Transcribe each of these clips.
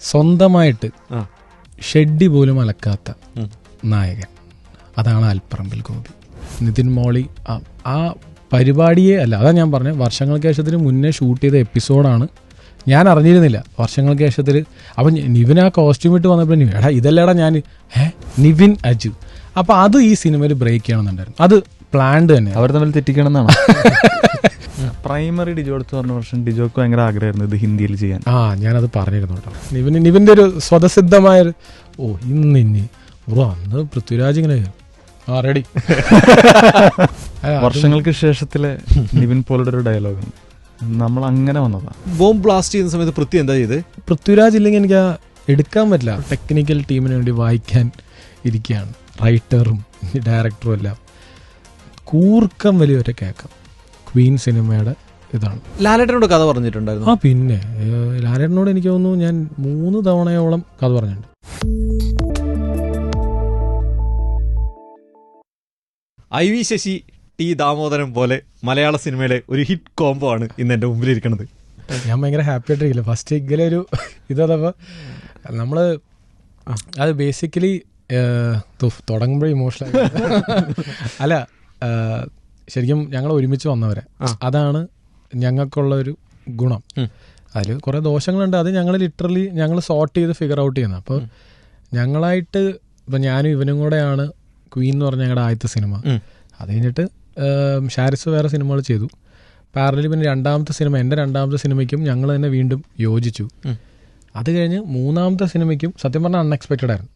സ്വന്തമായിട്ട് ഷെഡ്ഡി പോലും അലക്കാത്ത നായകൻ, അതാണ് അൽപ്പറമ്പിൽ ഗോപി. നിതിൻ മോളി ആ പരിപാടിയെ അല്ല, അതാ ഞാൻ പറഞ്ഞത്, വർഷങ്ങൾക്ക് ശേഷത്തിന് മുന്നേ ഷൂട്ട് ചെയ്ത എപ്പിസോഡാണ്. ഞാൻ അറിഞ്ഞിരുന്നില്ല വർഷങ്ങൾക്ക് ശേഷത്തിൽ. അപ്പം നിവിൻ ആ കോസ്റ്റ്യൂം ഇട്ട് വന്നപ്പോൾ എടാ ഇതല്ലേടാ ഞാൻ നിവിൻ അജു. അപ്പം അത് ഈ സിനിമയിൽ ബ്രേക്ക് ചെയ്യണമെന്നുണ്ടായിരുന്നു. അത് പ്ലാൻഡ് തന്നെ, അവർ തമ്മിൽ തെറ്റിക്കണം എന്നാണ്. പ്രൈമറി ഡിജോ എടുത്ത് പറഞ്ഞ വർഷം ഡിജോക്ക് ഭയങ്കര ആഗ്രഹമായിരുന്നു ഇത് ഹിന്ദിയിൽ ചെയ്യാൻ. ഞാനത് പറഞ്ഞിരുന്നു കേട്ടോ. നിവിൻ്റെ ഒരു സ്വതസിദ്ധമായൊരു ഇന്ന് അന്ന് പൃഥ്വിരാജ് ഇങ്ങനെ റെഡി. വർഷങ്ങൾക്ക് ശേഷത്തിലെ നിവിൻ പോളുടെ ഒരു ഡയലോഗ് നമ്മൾ അങ്ങനെ വന്നതാ. ബോംബ് ബ്ലാസ്റ്റ് ചെയ്യുന്ന സമയത്ത് പൃഥ്വി എന്താ ചെയ്ത്? പൃഥ്വിരാജ് ഇല്ലെങ്കിൽ എനിക്ക് എടുക്കാൻ പറ്റില്ല. ടെക്നിക്കൽ ടീമിന് വേണ്ടി വായിക്കാൻ ഇരിക്കുകയാണ്, റൈറ്ററും ഡയറക്ടറും എല്ലാം. കൂർക്കം വലിയൊരു കേൾക്കാം. ക്വീൻ സിനിമയുടെ ഇതാണ്. ലാലേട്ടനോട് കഥ പറഞ്ഞിട്ടുണ്ടായിരുന്നു? പിന്നെ ലാലേട്ടനോട് എനിക്ക് തോന്നുന്നു ഞാൻ 3 തവണയോളം കഥ പറഞ്ഞിട്ടുണ്ട്. IV ശശി, ടി ദാമോദരൻ പോലെ മലയാള സിനിമയിലെ ഒരു ഹിറ്റ് കോംബോ ആണ് ഇന്ന് എൻ്റെ മുമ്പിലിരിക്കുന്നത്. ഞാൻ ഭയങ്കര ഹാപ്പി ആയിട്ടിരിക്കില്ല. ഫസ്റ്റ് ഇങ്ങനെ ഒരു ഇതപ്പോൾ നമ്മള് അത് ബേസിക്കലി തുടങ്ങുമ്പോഴേ ഇമോഷണൽ അല്ല, ശരിക്കും ഞങ്ങൾ ഒരുമിച്ച് വന്നവരെ, അതാണ് ഞങ്ങൾക്കുള്ള ഒരു ഗുണം. അതിൽ കുറേ ദോഷങ്ങളുണ്ട്, അത് ഞങ്ങൾ ലിറ്ററലി സോർട്ട് ചെയ്ത് ഫിഗർ ഔട്ട് ചെയ്യുന്നത്. അപ്പോൾ ഞങ്ങളായിട്ട് ഇപ്പം ഞാനും ഇവനും കൂടെയാണ് ക്വീൻ എന്ന് പറഞ്ഞ ഞങ്ങളുടെ ആദ്യത്തെ സിനിമ. അത് കഴിഞ്ഞിട്ട് ഷാരിസ് വേറെ സിനിമകൾ ചെയ്തു. പാരലലി പിന്നെ എൻ്റെ രണ്ടാമത്തെ സിനിമയ്ക്കും ഞങ്ങൾ തന്നെ വീണ്ടും യോജിച്ചു. അത് കഴിഞ്ഞ് 3ാമത്തെ സിനിമയ്ക്കും സത്യം പറഞ്ഞാൽ അൺഎക്സ്പെക്റ്റഡ് ആയിരുന്നു.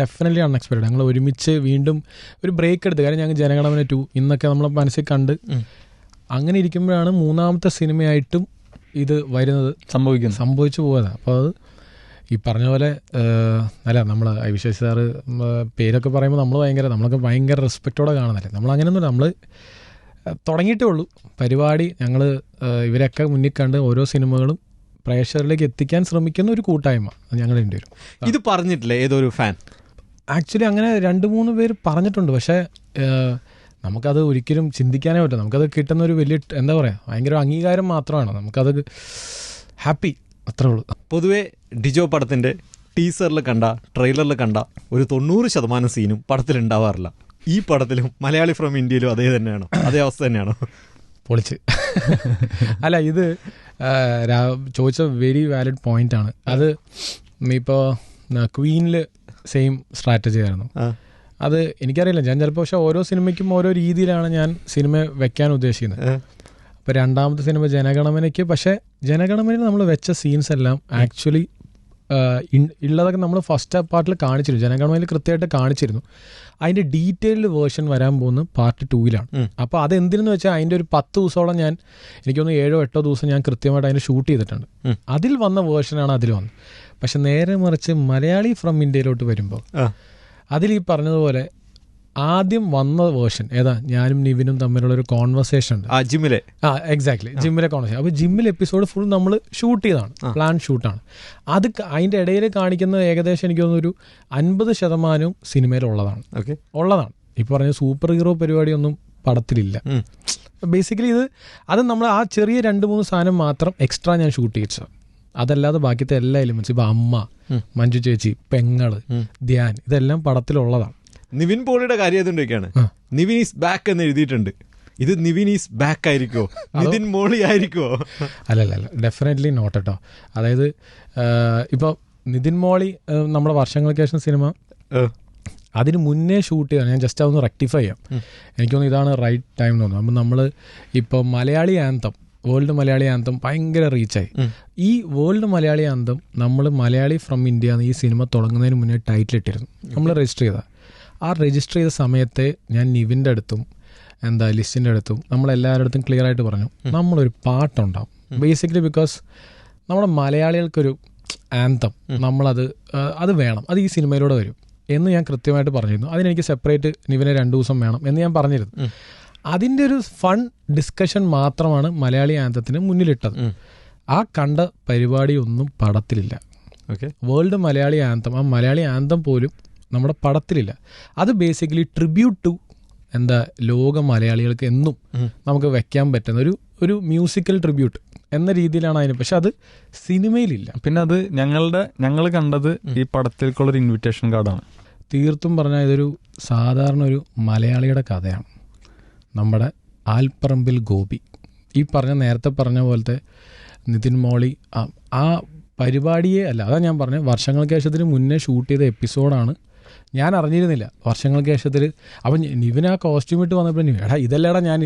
Definitely unexpected. ഞങ്ങൾ ഒരുമിച്ച് വീണ്ടും ഒരു ബ്രേക്ക് എടുത്ത്, കാര്യം ഞങ്ങൾ ജനഗണമന 2 ഇന്നൊക്കെ നമ്മളെ മനസ്സിൽ കണ്ട് അങ്ങനെ ഇരിക്കുമ്പോഴാണ് 3ാമത്തെ സിനിമയായിട്ടും ഇത് വരുന്നത്, സംഭവിച്ചു പോയതാണ്. അപ്പോൾ അത് ഈ പറഞ്ഞ പോലെ അല്ല, നമ്മൾ വിശ്വസിച്ച് സാറ് പേരൊക്കെ പറയുമ്പോൾ നമ്മളൊക്കെ ഭയങ്കര റെസ്പെക്റ്റോടെ കാണുന്നില്ലേ. നമ്മളങ്ങനെയൊന്നുമില്ല, നമ്മൾ തുടങ്ങിയിട്ടേ ഉള്ളൂ പരിപാടി. ഞങ്ങൾ ഇവരൊക്കെ മുന്നിൽ കണ്ട് ഓരോ സിനിമകളും പ്രേക്ഷകരിലേക്ക് എത്തിക്കാൻ ശ്രമിക്കുന്ന ഒരു കൂട്ടായ്മ ഞങ്ങൾ രണ്ടുപേരും. ഇത് പറഞ്ഞിട്ടില്ലേ ഏതൊരു ഫാൻ? ആക്ച്വലി അങ്ങനെ 2-3 പേര് പറഞ്ഞിട്ടുണ്ട്. പക്ഷേ നമുക്കത് ഒരിക്കലും ചിന്തിക്കാനേ പറ്റില്ല. നമുക്കത് കിട്ടുന്ന ഒരു വലിയ എന്താ പറയുക, ഭയങ്കര അംഗീകാരം മാത്രമാണ്. നമുക്കത് ഹാപ്പി, അത്രേ ഉള്ളൂ. പൊതുവേ ഡിജോ പടത്തിൻ്റെ ടീസറിൽ കണ്ട, ട്രെയിലറിൽ കണ്ട ഒരു 90% സീനും പടത്തിലുണ്ടാവാറില്ല. ഈ പടത്തിലും മലയാളി ഫ്രം ഇന്ത്യയിലും അതേ അവസ്ഥ തന്നെയാണോ? പൊളിച്ച് അല്ല, ഇത് ചോദിച്ച വെരി വാലിഡ് പോയിന്റ് ആണ്. അത് ഇപ്പോൾ ക്വീനിൽ സെയിം സ്ട്രാറ്റജി ആയിരുന്നു. അത് എനിക്കറിയില്ല, ഞാൻ ചിലപ്പോൾ പക്ഷേ ഓരോ സിനിമയ്ക്കും ഓരോ രീതിയിലാണ് ഞാൻ സിനിമ വെക്കാൻ ഉദ്ദേശിക്കുന്നത്. ഇപ്പോൾ 2ാമത്തെ സിനിമ ജനഗണമനയ്ക്ക്, പക്ഷേ ജനഗണമനയിൽ നമ്മൾ വെച്ച സീൻസ് എല്ലാം ആക്ച്വലി ഉള്ളതൊക്കെ നമ്മൾ ഫസ്റ്റ് പാർട്ടിൽ കാണിച്ചിരുന്നു. ജനഗണമനയിൽ കൃത്യമായിട്ട് കാണിച്ചിരുന്നു. അതിൻ്റെ ഡീറ്റെയിൽഡ് വേർഷൻ വരാൻ പോകുന്നത് പാർട്ട് 2-ലാണ്. അപ്പോൾ അതെന്തിനെന്ന് വെച്ചാൽ അതിൻ്റെ ഒരു 10 ദിവസത്തോളം എനിക്കൊന്ന് 7-8 ദിവസം ഞാൻ കൃത്യമായിട്ട് അതിന് ഷൂട്ട് ചെയ്തിട്ടുണ്ട്. അതിൽ വന്ന വേർഷനാണ് അതിൽ വന്നത്. പക്ഷെ നേരെ മറിച്ച് മലയാളി ഫ്രം ഇന്ത്യയിലോട്ട് വരുമ്പോൾ അതിൽ ഈ പറഞ്ഞതുപോലെ ആദ്യം വന്ന വേർഷൻ ഏതാ, ഞാനും നിവിനും തമ്മിലുള്ള ഒരു കോൺവെർസേഷൻ ഉണ്ട് ജിമ്മിലെ. Exactly, ജിമ്മിലെ conversation. അപ്പോൾ ജിമ്മിൽ എപ്പിസോഡ് ഫുൾ നമ്മൾ ഷൂട്ട് ചെയ്തതാണ്, പ്ലാൻ ഷൂട്ടാണ്. അത് അതിൻ്റെ ഇടയിൽ കാണിക്കുന്നത് ഏകദേശം എനിക്ക് തോന്നുന്നു ഒരു 50% സിനിമയിലുള്ളതാണ്. ഉള്ളതാണ്. ഇപ്പോൾ പറഞ്ഞ സൂപ്പർ ഹീറോ പരിപാടിയൊന്നും പടത്തിലില്ല. ബേസിക്കലി അത് നമ്മൾ ആ ചെറിയ 2-3 സാധനം മാത്രം എക്സ്ട്രാ ഞാൻ ഷൂട്ട് ചെയ്യിച്ചത്. അതല്ലാതെ ബാക്കിയത്തെ എല്ലാ എലിമെന്റ്സ്, ഇപ്പോൾ അമ്മ, മഞ്ജു ചേച്ചി, പെങ്ങള്, ധ്യാൻ, ഇതെല്ലാം പടത്തിലുള്ളതാണ്. നിവിൻ പോളിയുടെ കാര്യം ഏതുകൊണ്ടൊക്കെയാണ് നിവിൻ ഈസ് ബാക്ക് എന്ന് എഴുതിയിട്ടുണ്ട്. ഇത് നിവിൻ ഈസ് ബാക്ക് ആയിരിക്കുമോ, നിതിൻ മോളി ആയിരിക്കുമോ? അല്ലല്ല, ഡെഫിനറ്റ്ലി നോട്ട് കേട്ടോ. അതായത് ഇപ്പോൾ നിതിൻ മോളി നമ്മുടെ വർഷങ്ങൾക്ക് ശേഷം സിനിമ അതിന് മുന്നേ ഷൂട്ട് ചെയ്താണ്. ഞാൻ ജസ്റ്റ് അതൊന്ന് റെക്ടിഫൈ ചെയ്യാം. എനിക്ക് തോന്നുന്നു ഇതാണ് റൈറ്റ് ടൈം എന്ന് തോന്നുന്നു. അപ്പം നമ്മൾ ഇപ്പോൾ Malayali anthem, world Malayali anthem ഭയങ്കര റീച്ചായി. ഈ വേൾഡ് മലയാളി ആന്തം നമ്മൾ മലയാളി ഫ്രം ഇന്ത്യ എന്ന് ഈ സിനിമ തുടങ്ങുന്നതിന് മുന്നേ ടൈറ്റിൽ ഇട്ടിരുന്നു. നമ്മൾ രജിസ്റ്റർ ചെയ്ത രജിസ്റ്റർ ചെയ്ത സമയത്തെ ഞാൻ നിവിൻ്റെ അടുത്തും ലിസ്റ്റിൻ്റെ അടുത്തും നമ്മളെല്ലാവരുടെ അടുത്തും ക്ലിയർ ആയിട്ട് പറഞ്ഞു നമ്മളൊരു പാട്ടുണ്ടാവും. ബേസിക്കലി ബിക്കോസ് നമ്മുടെ മലയാളികൾക്കൊരു ആന്തം, അത് വേണം, അത് ഈ സിനിമയിലൂടെ വരും എന്ന് ഞാൻ കൃത്യമായിട്ട് പറഞ്ഞിരുന്നു. അതിനെനിക്ക് സെപ്പറേറ്റ് നിവിനെ 2 ദിവസം വേണം എന്ന് ഞാൻ പറഞ്ഞിരുന്നു. അതിൻ്റെ ഒരു ഫൺ ഡിസ്കഷൻ മാത്രമാണ് മലയാളി ആന്തത്തിന് മുന്നിലിട്ടത്. ആ കണ്ട പരിപാടിയൊന്നും പടത്തിലില്ല. വേൾഡ് മലയാളി ആന്തം, ആ മലയാളി ആന്തം പോലും നമ്മുടെ പടത്തിലില്ല. അത് ബേസിക്കലി ട്രിബ്യൂട്ട് ടു ലോക മലയാളികൾക്ക് എന്നും നമുക്ക് വെക്കാൻ പറ്റുന്ന ഒരു മ്യൂസിക്കൽ ട്രിബ്യൂട്ട്. എന്ന രീതിയിലാണ് അതിന്. പക്ഷെ അത് സിനിമയിലില്ല. പിന്നെ അത് ഞങ്ങൾ കണ്ടത് ഈ പടത്തിലേക്കുള്ളൊരു ഇൻവിറ്റേഷൻ കാർഡാണ്. തീർത്തും പറഞ്ഞാൽ ഇതൊരു സാധാരണ ഒരു മലയാളിയുടെ കഥയാണ്. നമ്മുടെ ആൽപ്പറമ്പിൽ ഗോപി, ഈ നേരത്തെ പറഞ്ഞ പോലത്തെ നിതിൻ മോളി, ആ പരിപാടിയെ അല്ല, അതാ ഞാൻ പറഞ്ഞത്, വർഷങ്ങൾക്ക് ശേഷത്തിന് മുന്നേ ഷൂട്ട് ചെയ്ത എപ്പിസോഡാണ്. ഞാൻ അറിഞ്ഞിരുന്നില്ല വർഷങ്ങൾക്ക് ശേഷത്തിൽ. അവൻ നിവിൻ ആ കോസ്റ്റ്യൂം ഇട്ട് വന്നപ്പോൾ എടാ ഇതല്ലേടാ ഞാൻ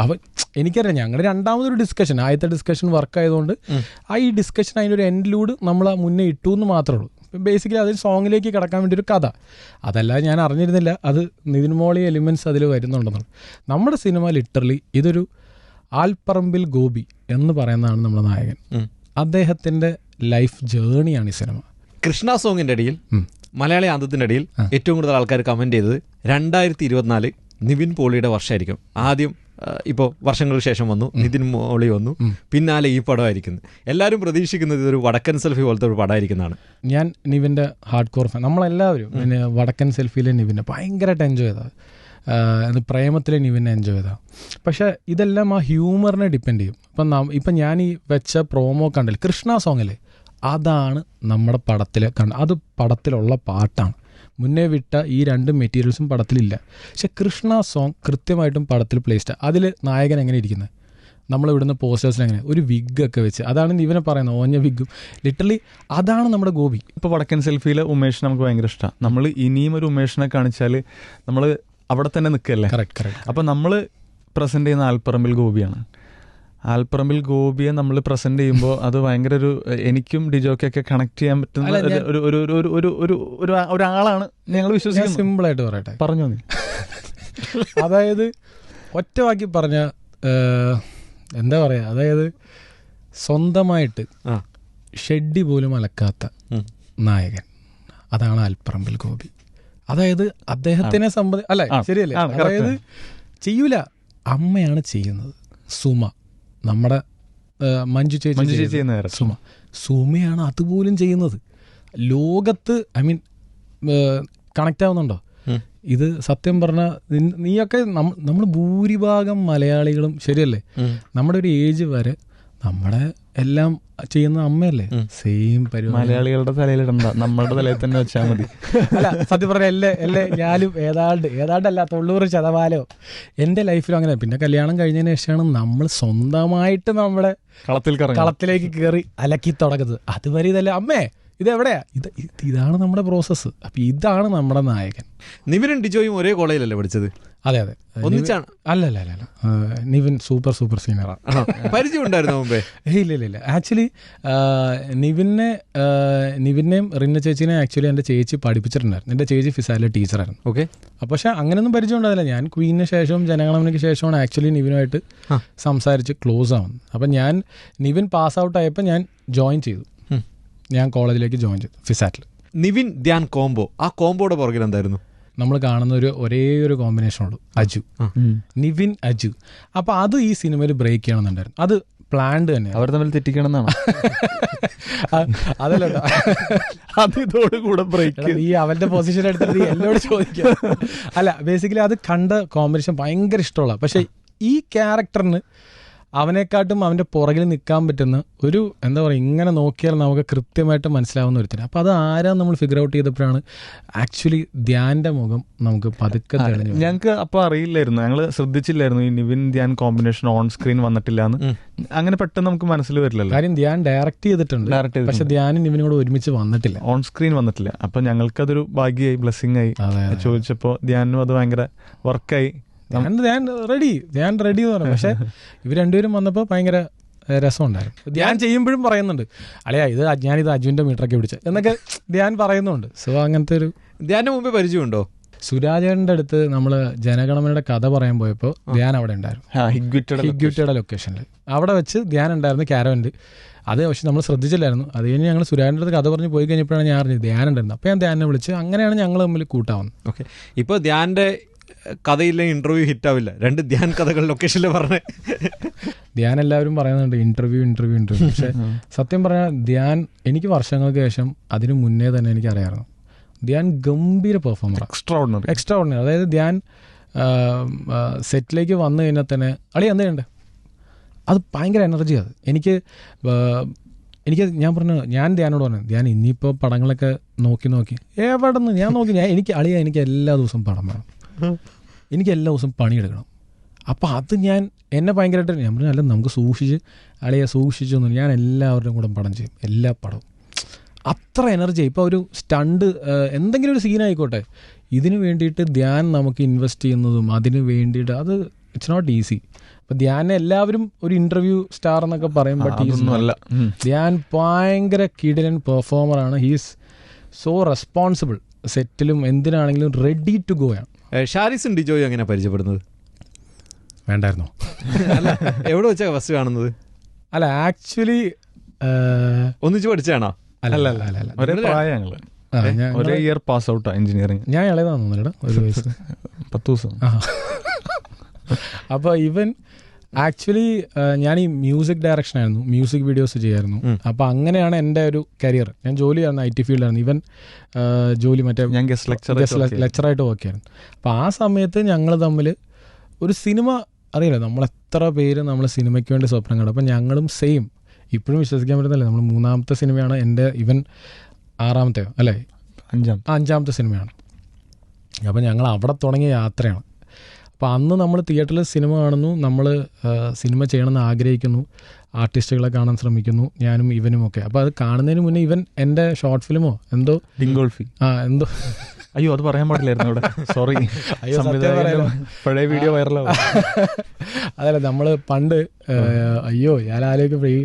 അവൻ എനിക്കറിയാം. ഞങ്ങളുടെ രണ്ടാമതൊരു ഡിസ്കഷൻ, ആദ്യത്തെ ഡിസ്കഷൻ വർക്കായതുകൊണ്ട് ഈ ഡിസ്കഷൻ അതിൻ്റെ ഒരു എൻഡിലൂടെ നമ്മൾ മുന്നേ ഇട്ടു എന്ന് മാത്രമേ ഉള്ളൂ. ബേസിക്കലി അതിൽ സോങ്ങിലേക്ക് കിടക്കാൻ വേണ്ടി ഒരു കഥ, അതല്ല ഞാൻ അറിഞ്ഞിരുന്നില്ല അത് നിവിൻ മോളി എലിമെൻറ്റ്സ് അതിൽ വരുന്നുണ്ടെന്നുള്ളത്. നമ്മുടെ സിനിമ ലിറ്ററലി ഇതൊരു ആൽപ്പറമ്പിൽ ഗോപി എന്ന് പറയുന്നതാണ് നമ്മുടെ നായകൻ. അദ്ദേഹത്തിൻ്റെ ലൈഫ് ജേണിയാണ് ഈ സിനിമ. കൃഷ്ണ സോങ്ങിന്റെ ഇടയിൽ, മലയാളി ആന്തത്തിന്റെ ഇടയിൽ ഏറ്റവും കൂടുതൽ ആൾക്കാർ കമന്റ് ചെയ്തത് 2024 നിവിൻ പോളിയുടെ വർഷമായിരിക്കും. ആദ്യം ഇപ്പോൾ വർഷങ്ങൾക്ക് ശേഷം വന്നു, നിതിൻ മോളി വന്നു, പിന്നാലെ ഈ പടമായിരിക്കുന്നു. എല്ലാവരും പ്രതീക്ഷിക്കുന്നത് ഇതൊരു വടക്കൻ സെൽഫി പോലത്തെ ഒരു പടമായിരിക്കുന്നതാണ്. ഞാൻ നിവിൻ്റെ ഹാർഡ് കോർ ഫാൻ. നമ്മളെല്ലാവരും പിന്നെ വടക്കൻ സെൽഫിയിലെ നിവിനെ ഭയങ്കരമായിട്ട് എൻജോയ് ചെയ്തത്, പ്രേമത്തിലെ നിവിനെ എൻജോയ് ചെയ്തതാണ്. പക്ഷേ ഇതെല്ലാം ആ ഹ്യൂമറിനെ ഡിപ്പെൻഡ് ചെയ്യും. ഇപ്പം ഞാൻ ഈ വെച്ച പ്രോമോ കണ്ടില്ല, കൃഷ്ണ സോങ്ങിലെ അതാണ് നമ്മുടെ പടത്തിൽ അത് പടത്തിലുള്ള പാട്ടാണ്. മുന്നേ വിട്ട ഈ 2 മെറ്റീരിയൽസും പടത്തിലില്ല. പക്ഷെ കൃഷ്ണ സോങ് കൃത്യമായിട്ടും പടത്തിൽ പ്ലേസ്ഡ്. അതിൽ നായകൻ എങ്ങനെ ഇരിക്കുന്നത്, നമ്മളിവിടുന്ന് പോസ്റ്റേഴ്സിൽ എങ്ങനെ ഒരു വിഗ്ഗൊക്കെ വെച്ച്, അതാണ് ഇവനെ പറയുന്നത്, ഓഞ്ഞ വിഗ്ഗും. ലിറ്ററലി അതാണ് നമ്മുടെ ഗോപി. ഇപ്പോൾ വടക്കൻ സെൽഫിയിലെ ഉമേഷ് നമുക്ക് ഭയങ്കര ഇഷ്ടമാണ്. നമ്മൾ ഇനിയും ഒരു ഉമേഷിനെ കാണിച്ചാൽ നമ്മൾ അവിടെ തന്നെ നിൽക്കല്ലേ. കറക്റ്റ്. അപ്പോൾ നമ്മൾ പ്രസൻറ്റ് ചെയ്യുന്ന ആൽപ്പറമ്പിൽ ഗോപിയാണ്. ആൽപ്പറമ്പിൽ ഗോപിയെ നമ്മൾ പ്രസന്റ് ചെയ്യുമ്പോൾ അത് ഭയങ്കര ഒരു എനിക്കും ഡിജോക്കൊക്കെ കണക്ട് ചെയ്യാൻ പറ്റുന്ന ഒരാളാണ് ഞങ്ങൾ വിശ്വസിക്കുന്നത്. സിമ്പിളായിട്ട് പറയട്ടെ, പറഞ്ഞോ നീ. അതായത് ഒറ്റവാക്കി പറഞ്ഞ എന്താ പറയുക, അതായത് സ്വന്തമായിട്ട് ഷെഡ്ഡി പോലും അലക്കാത്ത നായകൻ, അതാണ് ആൽപ്പറമ്പിൽ ഗോപി. അതായത് അദ്ദേഹത്തിനെ അല്ലേ, ശരിയല്ലേ? അതായത് ചെയ്യൂല, അമ്മയാണ് ചെയ്യുന്നത്. സുമ, നമ്മുടെ മഞ്ജു ചേച്ചി സുമയാണ് അതുപോലും ചെയ്യുന്നത്. ലോകത്ത് കണക്റ്റ് ആവുന്നുണ്ടോ? ഇത് സത്യം പറഞ്ഞാൽ നീയൊക്കെ നമ്മൾ ഭൂരിഭാഗം മലയാളികളും ശരിയല്ലേ, നമ്മുടെ ഒരു ഏജ് വരെ നമ്മുടെ എല്ലാം ചെയ്യുന്ന അമ്മയല്ലേ. സെയിം പരിപാടി മലയാളികളുടെ തലയിലിടണ്ട, നമ്മുടെ തലയിൽ തന്നെ വെച്ചാൽ മതി. അല്ല സത്യം പറഞ്ഞ ഞാനും ഏതാണ്ടല്ല 90% എൻ്റെ ലൈഫിലും അങ്ങനെ. പിന്നെ കല്യാണം കഴിഞ്ഞതിന് ശേഷമാണ് നമ്മൾ സ്വന്തമായിട്ട് നമ്മുടെ കളത്തിലേക്ക് കയറി അലക്കി തുടങ്ങുന്നത്. അതുവരെ ഇതല്ല അമ്മേ ഇതെവിടെയാ, ഇതാണ് നമ്മുടെ പ്രോസസ്സ്. അപ്പൊ ഇതാണ് നമ്മുടെ നായകൻ. നിവിനും ഡിജോയും ഒരേ കോളേജിലല്ലേ പഠിച്ചത്? അതെ. ഒന്നിച്ചാണ്? അല്ല, നിവിൻ സൂപ്പർ സീനിയറാണ്. പരിചയം ഉണ്ടായിരുന്നു മുമ്പേ? ഇല്ല. ആക്ച്വലി നിവിനെയും റിന്ന ചേച്ചിനെ ആക്ച്വലി എൻ്റെ ചേച്ചി പഠിപ്പിച്ചിട്ടുണ്ടായിരുന്നു. എൻ്റെ ചേച്ചി ഫിസാലിലെ ടീച്ചറായിരുന്നു. ഓക്കെ. പക്ഷെ അങ്ങനെയൊന്നും പരിചയം ഉണ്ടാവില്ല. ഞാൻ ക്വീനിന് ശേഷവും ജനഗണമനയ്ക്ക് ശേഷമാണ് ആക്ച്വലി നിവിനുമായിട്ട് സംസാരിച്ച് ക്ലോസ് ആവുന്നത്. അപ്പം നിവിൻ പാസ് ഔട്ട് ആയപ്പോൾ ഞാൻ ജോയിൻ ചെയ്തു. ഞാൻ കോളേജിലേക്ക് ജോയിൻ ചെയ്തു ഫിസാറ്റിൽ. നിവിൻ ധ്യാൻ കോംബോ, ആ കോംബോയുടെ പുറകിൽ എന്തായിരുന്നു? നമ്മൾ കാണുന്ന ഒരേ ഒരു കോമ്പിനേഷനുള്ളൂ, അജു, നിവിൻ അജു. അപ്പൊ അത് ഈ സിനിമയിൽ ബ്രേക്ക് ചെയ്യണമെന്നുണ്ടായിരുന്നു. അത് പ്ലാൻഡ് തന്നെ. അവർ തമ്മിൽ തെറ്റിക്കണം എന്നാണ്. അതല്ല, അത് ഇതോടുകൂടെ ബ്രേക്ക്. ഈ അവന്റെ പൊസിഷൻ എടുത്തിട്ട് എന്നോട് ചോദിക്കുക. അല്ല, ബേസിക്കലി അത് കണ്ട കോമ്പിനേഷൻ ഭയങ്കര ഇഷ്ടമുള്ള. പക്ഷെ ഈ ക്യാരക്ടറിന് അവനെക്കാട്ടും അവൻ്റെ പുറകിൽ നിൽക്കാൻ പറ്റുന്ന ഒരു എന്താ പറയുക, ഇങ്ങനെ നോക്കിയാൽ നമുക്ക് കൃത്യമായിട്ട് മനസ്സിലാവുന്ന ഒരുത്തിന്. അപ്പോൾ അത് ആരാന്ന് നമ്മൾ ഫിഗർ ഔട്ട് ചെയ്തപ്പോഴാണ് ആക്ച്വലി ധ്യാൻ്റെ മുഖം നമുക്ക് പതുക്കെ തെളിഞ്ഞു. ഞങ്ങൾക്ക് അപ്പോൾ അറിയില്ലായിരുന്നു, ഞങ്ങൾ ശ്രദ്ധിച്ചില്ലായിരുന്നു ഈ Nivin Dhyan combination on screen വന്നിട്ടില്ല എന്ന്. അങ്ങനെ പെട്ടെന്ന് നമുക്ക് മനസ്സിൽ വരില്ലല്ലോ. കാര്യം ധ്യാൻ ഡയറക്റ്റ് ചെയ്തിട്ടുണ്ട്, പക്ഷെ ധ്യാനും നിവിനും കൂടെ ഒരുമിച്ച് വന്നിട്ടില്ല, ഓൺ സ്ക്രീൻ വന്നിട്ടില്ല. അപ്പം ഞങ്ങൾക്കതൊരു ഭാഗ്യമായി, ബ്ലെസ്സിങ് ആയി. ചോദിച്ചപ്പോൾ ധ്യാനും അത് ഭയങ്കര വർക്കായി. ധ്യാൻ റെഡി എന്ന് പറഞ്ഞു. പക്ഷെ ഇവർ രണ്ടുപേരും വന്നപ്പോൾ ഭയങ്കര രസമുണ്ടായിരുന്നു. ധ്യാൻ ചെയ്യുമ്പോഴും പറയുന്നുണ്ട്, അല്ലയാ ഞാനിത് അജുവിൻ്റെ മീറ്ററൊക്കെ പിടിച്ച എന്നൊക്കെ ധ്യാൻ പറയുന്നുണ്ട്. സോ അങ്ങനത്തെ ഒരു. ധ്യാൻ്റെ മുമ്പേ പരിചയമുണ്ടോ? സുരാജേട്ടൻ്റെ അടുത്ത് നമ്മൾ ജനഗണമനയുടെ കഥ പറയാൻ പോയപ്പോൾ ധ്യാൻ അവിടെ ഉണ്ടായിരുന്നു, ഹിഗ്വിറ്റയുടെ ലൊക്കേഷനിൽ. അവിടെ വെച്ച് ധ്യാൻ ഉണ്ടായിരുന്നു ക്യാരവനിൽ. അത് പക്ഷെ നമ്മൾ ശ്രദ്ധിച്ചില്ലായിരുന്നു. അത് കഴിഞ്ഞ് ഞങ്ങൾ സുരാജിൻ്റെ അടുത്ത് കഥ പറഞ്ഞ് പോയി കഴിഞ്ഞപ്പോഴാണ് ഞാൻ അറിഞ്ഞത് ധ്യാൻ ഉണ്ടായിരുന്നു. അപ്പോൾ ഞാൻ ധ്യാനെ വിളിച്ച് അങ്ങനെയാണ് ഞങ്ങൾ തമ്മിൽ കൂട്ടാവുന്നത്. ഓക്കെ. ഇപ്പോൾ ധ്യാൻ്റെ കഥയിലെ ഇന്റർവ്യൂ ഹിറ്റാവില്ല, 2 ധ്യാൻ കഥകൾ ലൊക്കേഷനിൽ പറഞ്ഞേ. ധ്യാൻ എല്ലാവരും പറയുന്നുണ്ട് ഇന്റർവ്യൂ. പക്ഷെ സത്യം പറഞ്ഞാൽ ധ്യാൻ എനിക്ക് വർഷങ്ങൾക്ക് ശേഷം അതിന് മുന്നേ തന്നെ എനിക്ക് അറിയാമായിരുന്നു. ധ്യാൻ ഗംഭീര പെർഫോമർ, എക്സ്ട്രാ. അതായത് ധ്യാൻ സെറ്റിലേക്ക് വന്നു കഴിഞ്ഞാൽ തന്നെ അളി എന്താ ചെയ്യണ്ടേ, അത് ഭയങ്കര എനർജി. അത് എനിക്ക് ഞാൻ പറഞ്ഞു, ഞാൻ ധ്യാനോട് പറഞ്ഞു, ധ്യാൻ ഇനിയിപ്പോൾ പടങ്ങളൊക്കെ നോക്കി എവിടെ നിന്ന് ഞാൻ നോക്കി എനിക്ക് എല്ലാ ദിവസവും പടം വേണം, എനിക്ക് എല്ലാ ദിവസവും പണിയെടുക്കണം. അപ്പോൾ അത് എന്നെ ഭയങ്കരമായിട്ട് ഞാൻ പറഞ്ഞു, അല്ല നമുക്ക് സൂക്ഷിച്ചൊന്നും ഞാൻ എല്ലാവരുടെയും കൂടെ പടം ചെയ്യും, എല്ലാ പടവും. അത്ര എനർജി. ഇപ്പോൾ ഒരു സ്റ്റണ്ട് എന്തെങ്കിലും ഒരു സീനായിക്കോട്ടെ, ഇതിന് വേണ്ടിയിട്ട് ധ്യാൻ നമുക്ക് ഇൻവെസ്റ്റ് ചെയ്യുന്നതും അതിന് വേണ്ടിയിട്ട് അത് ഇറ്റ്സ് നോട്ട് ഈസി. അപ്പം ധ്യാനെ എല്ലാവരും ഒരു ഇൻ്റർവ്യൂ സ്റ്റാർ എന്നൊക്കെ പറയും, ബട്ട് ധ്യാൻ ഭയങ്കര കിടിലൻ പെർഫോമറാണ്. He's so responsible. സെറ്റിലും എന്തിനാണെങ്കിലും റെഡി ടു ഗോ ആണ്. ഷാരിസും ഡിജോയും എങ്ങനെ പരിചയപ്പെടുന്നത്? വേണ്ടായിരുന്നോ? അല്ല, എവിടെ വെച്ചാ ഫസ്റ്റ് കാണുന്നത്? അല്ല ആക്ച്വലി ഒന്നിച്ച് പഠിച്ചാണോ? അല്ല ഒരേ പ്രായം ഞങ്ങള്, ഒരേ ഇയർ പാസ് ഔട്ടാ എഞ്ചിനീയറിംഗ്. ഞാൻ ഇളയതാന്ന് തോന്നുന്നില്ല, ഒരു വയസ്സ് 10 ദിവസം. അപ്പോൾ ഇവൻ ആക്ച്വലി ഞാൻ ഈ മ്യൂസിക് ഡയറക്ഷൻ ആയിരുന്നു, മ്യൂസിക് വീഡിയോസ് ചെയ്യായിരുന്നു. അപ്പോൾ അങ്ങനെയാണ് എൻ്റെ ഒരു കരിയർ. ഞാൻ ജോലിയായിരുന്നു IT ഫീൽഡായിരുന്നു. ഇവൻ ജോലി മറ്റേ ഞാൻ ഗസ്റ്റ് ലെക്ചറായിട്ട് വർക്ക് ചെയ്യായിരുന്നു. അപ്പോൾ ആ സമയത്ത് ഞങ്ങൾ തമ്മിൽ ഒരു സിനിമ അറിയില്ല, നമ്മളെത്ര പേര് നമ്മൾ സിനിമയ്ക്ക് വേണ്ടി സ്വപ്നം കണ്ടു. അപ്പോൾ ഞങ്ങളും സെയിം, ഇപ്പോഴും വിശ്വസിക്കാൻ പറ്റുന്നില്ല, നമ്മൾ 3ാമത്തെ സിനിമയാണ് എൻ്റെ, ഇവൻ 6ാമത്തെയോ അല്ലേ 5ാമത്തെ സിനിമയാണ്. അപ്പോൾ ഞങ്ങൾ അവിടെ തുടങ്ങിയ യാത്രയാണ്. അപ്പോൾ അന്ന് നമ്മൾ തിയേറ്ററിൽ സിനിമ കാണുന്നു, നമ്മൾ സിനിമ ചെയ്യണമെന്ന് ആഗ്രഹിക്കുന്നു, ആർട്ടിസ്റ്റുകളെ കാണാൻ ശ്രമിക്കുന്നു, ഞാനും ഇവനുമൊക്കെ. അപ്പോൾ അത് കാണുന്നതിന് മുന്നേ ഇവൻ എൻ്റെ ഷോർട്ട് ഫിലിമോ എന്തോ ഡിങ്കോൾഫി എന്തോ, അയ്യോ അത് പറയാൻ പാടില്ലായിരുന്നു ഇവിടെ, സോറി. പഴയ വീഡിയോ വൈറലാവും. അതല്ല, നമ്മൾ പണ്ട് ഞാൻ ആലോചിക്കുമ്പോൾ ഈ